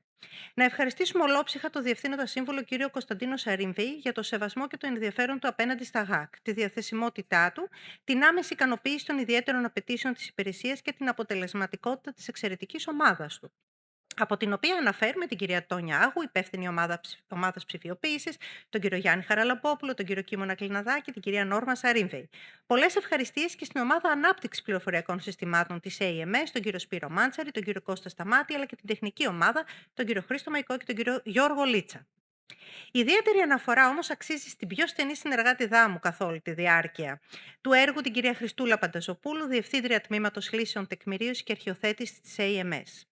Να ευχαριστήσουμε ολόψυχα τον Διευθύνοντα Σύμβουλο κ. Κωνσταντίνο Σαριμβή για το σεβασμό και το ενδιαφέρον του απέναντι στα ΓΑΚ, τη διαθεσιμότητά του, την άμεση ικανοποίηση των ιδιαίτερων απαιτήσεων της υπηρεσίας και την αποτελεσματικότητα της εξαιρετικής ομάδας του, από την οποία αναφέρουμε την κυρία Τόνια Άγου, υπεύθυνη ομάδας ψηφιοποίησης, τον κύριο Γιάννη Χαραλαμπόπουλο, τον κύριο Κίμωνα Κλιναδάκη, την κυρία Νόρμα Σαρίμβεϊ. Πολλές ευχαριστίες και στην ομάδα ανάπτυξης πληροφοριακών συστημάτων της AMS, τον κύριο Σπύρο Μάντσαρη, τον κύριο Κώστα Σταμάτη, αλλά και την τεχνική ομάδα, τον κύριο Χρήστο Μαϊκό και τον κύριο Γιώργο Λίτσα. Η ιδιαίτερη αναφορά όμως αξίζει στην πιο στενή συνεργάτηδά μου καθ' όλη τη διάρκεια του έργου, την κυρία Χριστούλα Πανταζοπούλου, Διευθύντρια Τμήματος Λύσεων Τεκμηρίωσης και Αρχιοθέτησης της AMS.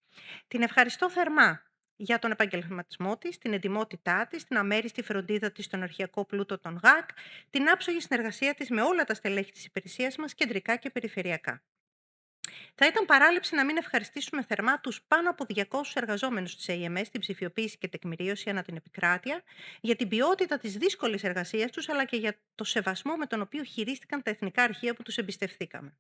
Την ευχαριστώ θερμά για τον επαγγελματισμό της, την εντιμότητά της, την αμέριστη φροντίδα της στον αρχαιακό πλούτο των ΓΑΚ, την άψογη συνεργασία της με όλα τα στελέχη της υπηρεσίας μας, κεντρικά και περιφερειακά. Θα ήταν παράληψη να μην ευχαριστήσουμε θερμά τους πάνω από 200 εργαζόμενους της AMS στην ψηφιοποίηση και τεκμηρίωση ανά την επικράτεια, για την ποιότητα της δύσκολης εργασίας τους, αλλά και για το σεβασμό με τον οποίο χειρίστηκαν τα εθνικά αρχεία που τους εμπιστευθήκαμε.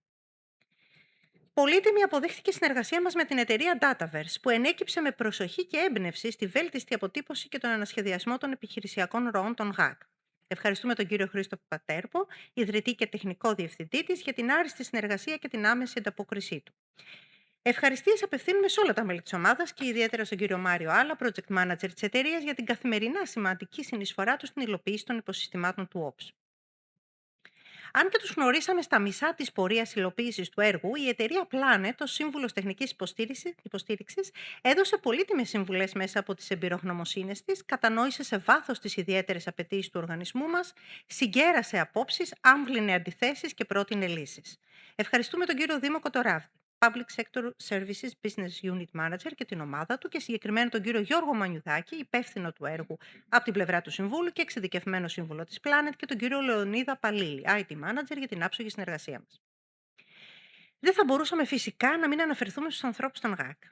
Πολύτιμη αποδείχθηκε η συνεργασία μας με την εταιρεία Dataverse, που ενέκυψε με προσοχή και έμπνευση στη βέλτιστη αποτύπωση και τον ανασχεδιασμό των επιχειρησιακών ροών των ΓΑΚ. Ευχαριστούμε τον κύριο Χρήστο Πατέρπο, ιδρυτή και τεχνικό διευθυντή της, για την άριστη συνεργασία και την άμεση ανταπόκρισή του. Ευχαριστίες απευθύνουμε σε όλα τα μέλη της ομάδας και ιδιαίτερα στον κύριο Μάριο Άλλα, project manager της εταιρείας, για την καθημερινά σημαντική συνεισφορά του στην υλοποίηση των υποσυστημάτων του OPS. Αν και τους γνωρίσαμε στα μισά της πορείας υλοποίησης του έργου, η εταιρεία Planet, ως σύμβουλος τεχνικής υποστήριξης, έδωσε πολύτιμες συμβουλές μέσα από τις εμπειρογνωμοσύνες της, κατανόησε σε βάθος τις ιδιαίτερες απαιτήσεις του οργανισμού μας, συγκέρασε απόψεις, άμβλυνε αντιθέσεις και πρότεινε λύσεις. Ευχαριστούμε τον κύριο Δήμο Κοτοράβη, Public Sector Services Business Unit Manager, και την ομάδα του, και συγκεκριμένα τον κύριο Γιώργο Μανιουδάκη, υπεύθυνο του έργου από την πλευρά του Συμβούλου και εξειδικευμένο σύμβουλο της Planet, και τον κύριο Λεωνίδα Παλίλη, IT Manager, για την άψογη συνεργασία μας. Δεν θα μπορούσαμε φυσικά να μην αναφερθούμε στους ανθρώπους των ΓΑΚ.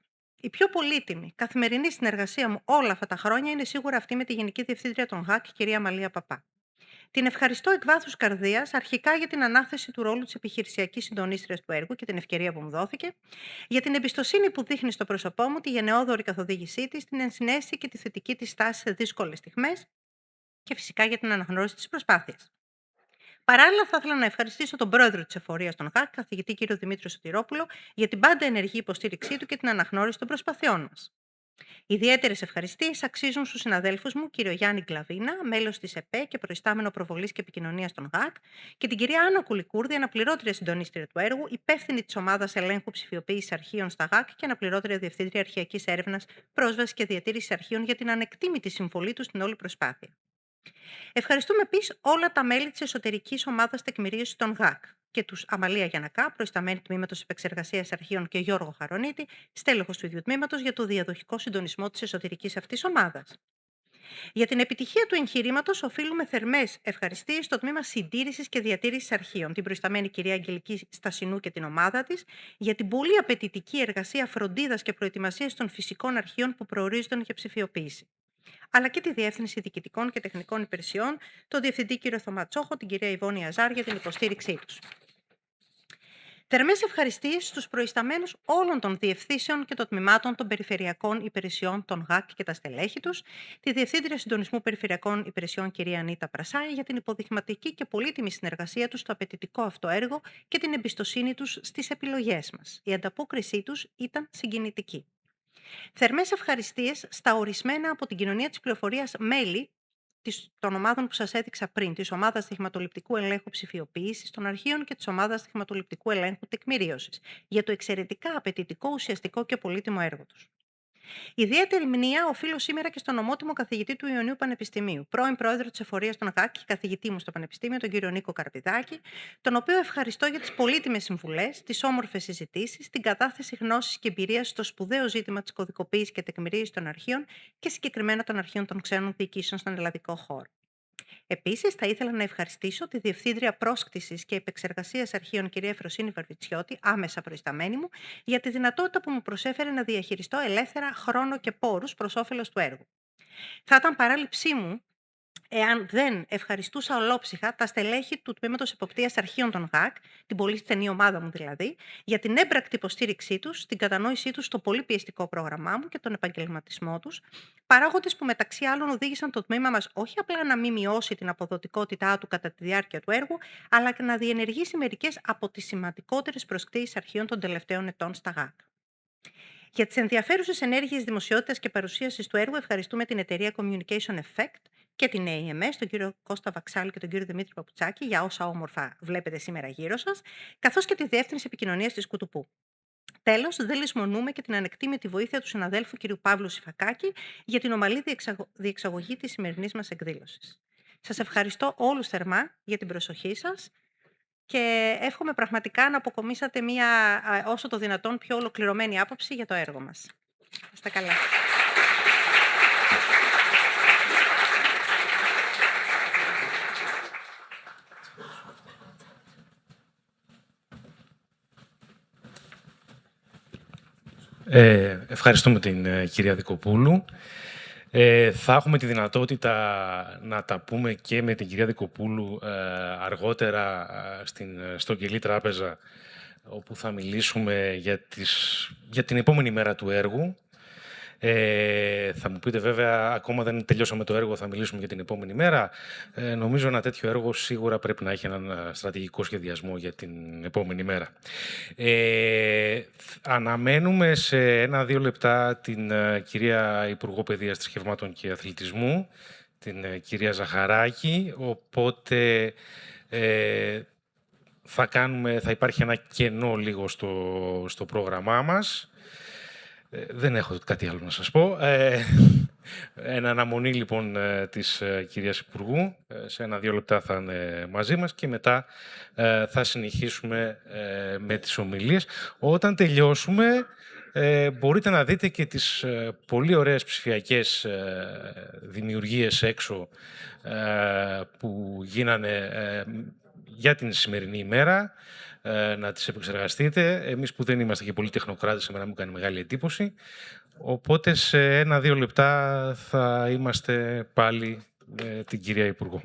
Η πιο πολύτιμη καθημερινή συνεργασία μου όλα αυτά τα χρόνια είναι σίγουρα αυτή με τη Γενική Διευθύντρια των ΓΑΚ, κυρία Μαλία Παπά. Την ευχαριστώ εκ βάθους καρδίας, αρχικά για την ανάθεση του ρόλου της επιχειρησιακής συντονίστριας του έργου και την ευκαιρία που μου δόθηκε, για την εμπιστοσύνη που δείχνει στο πρόσωπό μου, τη γενναιόδωρη καθοδήγησή της, την ενσυναίσθηση και τη θετική της στάση σε δύσκολες στιγμές, και φυσικά για την αναγνώριση της προσπάθειας. Παράλληλα, θα ήθελα να ευχαριστήσω τον πρόεδρο της Εφορίας των ΓΑΚ, καθηγητή κ. Δημήτριο Σωτηρόπουλο, για την πάντα ενεργή υποστήριξή του και την αναγνώριση των προσπαθειών μας. Ιδιαίτερες ευχαριστίες αξίζουν στους συναδέλφους μου, κύριο Γιάννη Γκλαβίνα, μέλος της ΕΠΕ και προϊστάμενο προβολής και επικοινωνίας των ΓΑΚ, και την κυρία Άννα Κουλικούρδη, αναπληρώτρια συντονίστρια του έργου, υπεύθυνη της ομάδας ελέγχου ψηφιοποίησης αρχείων στα ΓΑΚ και αναπληρώτρια διευθύντρια αρχειακής έρευνας, πρόσβασης και διατήρησης αρχείων, για την ανεκτήμητη συμβολή του στην όλη προσπάθεια. Ευχαριστούμε επίσης όλα τα μέλη της εσωτερικής ομάδας τεκμηρίωσης των ΓΑΚ και τους Αμαλία Γιαννακά, προϊσταμένη τμήματος επεξεργασίας αρχείων, και Γιώργο Χαρονίτη, στέλεχος του ίδιου τμήματος, για το διαδοχικό συντονισμό της εσωτερικής αυτής ομάδας. Για την επιτυχία του εγχειρήματος οφείλουμε θερμές ευχαριστίες στο τμήμα συντήρησης και διατήρησης αρχείων, την προϊσταμένη κυρία Αγγελική Στασινού και την ομάδα της, για την πολύ απαιτητική εργασία φροντίδας και προετοιμασίας των φυσικών αρχείων που προορίζονταν για ψηφιοποίηση, αλλά και τη Διεύθυνση Διοικητικών και Τεχνικών Υπηρεσιών, τον Διευθυντή κ. Θωματσόχο, την κυρία Ιβόνη Αζάρ, για την υποστήριξή τους. Θερμές ευχαριστίες στους προϊσταμένους όλων των διευθύνσεων και των τμήματων των περιφερειακών υπηρεσιών των ΓΑΚ και τα στελέχη τους, τη Διευθύντρια Συντονισμού Περιφερειακών Υπηρεσιών κυρία Ανίτα Πρασάη, για την υποδειγματική και πολύτιμη συνεργασία τους στο απαιτητικό αυτό έργο και την εμπιστοσύνη τους στις επιλογές μας. Η ανταπόκρισή τους ήταν συγκινητική. Θερμές ευχαριστίες στα ορισμένα από την κοινωνία της πληροφορίας μέλη των ομάδων που σας έδειξα πριν, της ομάδας στοιχηματοληπτικού ελέγχου ψηφιοποίησης των αρχείων και της ομάδας στοιχηματοληπτικού ελέγχου τεκμηρίωσης, για το εξαιρετικά απαιτητικό, ουσιαστικό και πολύτιμο έργο τους. Ιδιαίτερη μνήα οφείλω σήμερα και στον ομότιμο καθηγητή του Ιωνίου Πανεπιστημίου, πρώην πρόεδρο της Εφορίας των ΓΑΚ και καθηγητή μου στο Πανεπιστήμιο, τον κύριο Νίκο Καρπιδάκη, τον οποίο ευχαριστώ για τις πολύτιμες συμβουλές, τις όμορφες συζητήσεις, την κατάθεση γνώσης και εμπειρίας στο σπουδαίο ζήτημα της κωδικοποίησης και τεκμηρίωσης των αρχείων και συγκεκριμένα των αρχείων των ξένων διοικήσεων στον ελλαδικό χώρο. Επίσης, θα ήθελα να ευχαριστήσω τη Διευθύντρια Πρόσκτησης και Επεξεργασίας Αρχείων, κυρία Εφροσύνη Βαρβιτσιώτη, άμεσα προϊσταμένη μου, για τη δυνατότητα που μου προσέφερε να διαχειριστώ ελεύθερα χρόνο και πόρους προς όφελος του έργου. Θα ήταν παράληψή μου εάν δεν ευχαριστούσα ολόψυχα τα στελέχη του Τμήματος Εποπτείας Αρχείων των ΓΑΚ, την πολύ στενή ομάδα μου δηλαδή, για την έμπρακτη υποστήριξή τους, την κατανόησή τους στο πολύ πιεστικό πρόγραμμά μου και τον επαγγελματισμό τους, παράγοντες που μεταξύ άλλων οδήγησαν το τμήμα μας όχι απλά να μην μειώσει την αποδοτικότητά του κατά τη διάρκεια του έργου, αλλά και να διενεργήσει μερικές από τις σημαντικότερες προσκτήσεις αρχείων των τελευταίων ετών στα ΓΑΚ. Για τις ενδιαφέρουσες ενέργειες δημοσιότητας και παρουσίασης του έργου ευχαριστούμε την εταιρεία Communication Effect και την AMS, τον κύριο Κώστα Βαξάλη και τον κύριο Δημήτρη Παπουτσάκη, για όσα όμορφα βλέπετε σήμερα γύρω σας, καθώς και τη Διεύθυνση Επικοινωνίας της Κουτουπού. Τέλος, δεν λησμονούμε και την ανεκτήμητη βοήθεια του συναδέλφου κ. Παύλου Σιφακάκη για την ομαλή διεξαγωγή της σημερινής μας εκδήλωσης. Σας ευχαριστώ όλους θερμά για την προσοχή σας και εύχομαι πραγματικά να αποκομίσατε μία όσο το δυνατόν πιο ολοκληρωμένη άποψη για το έργο μας. Να είστε καλά. Ευχαριστούμε την κυρία Δικοπούλου. Θα έχουμε τη δυνατότητα να τα πούμε και με την κυρία Δικοπούλου αργότερα στο Κελί Τράπεζα, όπου θα μιλήσουμε για την επόμενη μέρα του έργου. Θα μου πείτε βέβαια, ακόμα δεν τελειώσαμε το έργο, θα μιλήσουμε για την επόμενη μέρα. Νομίζω ένα τέτοιο έργο σίγουρα πρέπει να έχει έναν στρατηγικό σχεδιασμό για την επόμενη μέρα. Αναμένουμε σε 1-2 λεπτά την κυρία Υπουργό Παιδείας, Θρησκευμάτων και Αθλητισμού, την κυρία Ζαχαράκη, οπότε θα υπάρχει ένα κενό λίγο στο πρόγραμμά μας. Δεν έχω κάτι άλλο να σας πω. Εν αναμονή λοιπόν της κυρίας Υπουργού, σε 1-2 λεπτά θα είναι μαζί μας και μετά θα συνεχίσουμε με τις ομιλίες. Όταν τελειώσουμε, μπορείτε να δείτε και τις πολύ ωραίες ψηφιακές δημιουργίες έξω που γίνανε για την σημερινή ημέρα, να τις επεξεργαστείτε. Εμείς που δεν είμαστε και πολύ τεχνοκράτες, εμένα μου κάνει μεγάλη εντύπωση. Οπότε σε 1-2 λεπτά θα είμαστε πάλι με την κυρία Υπουργό.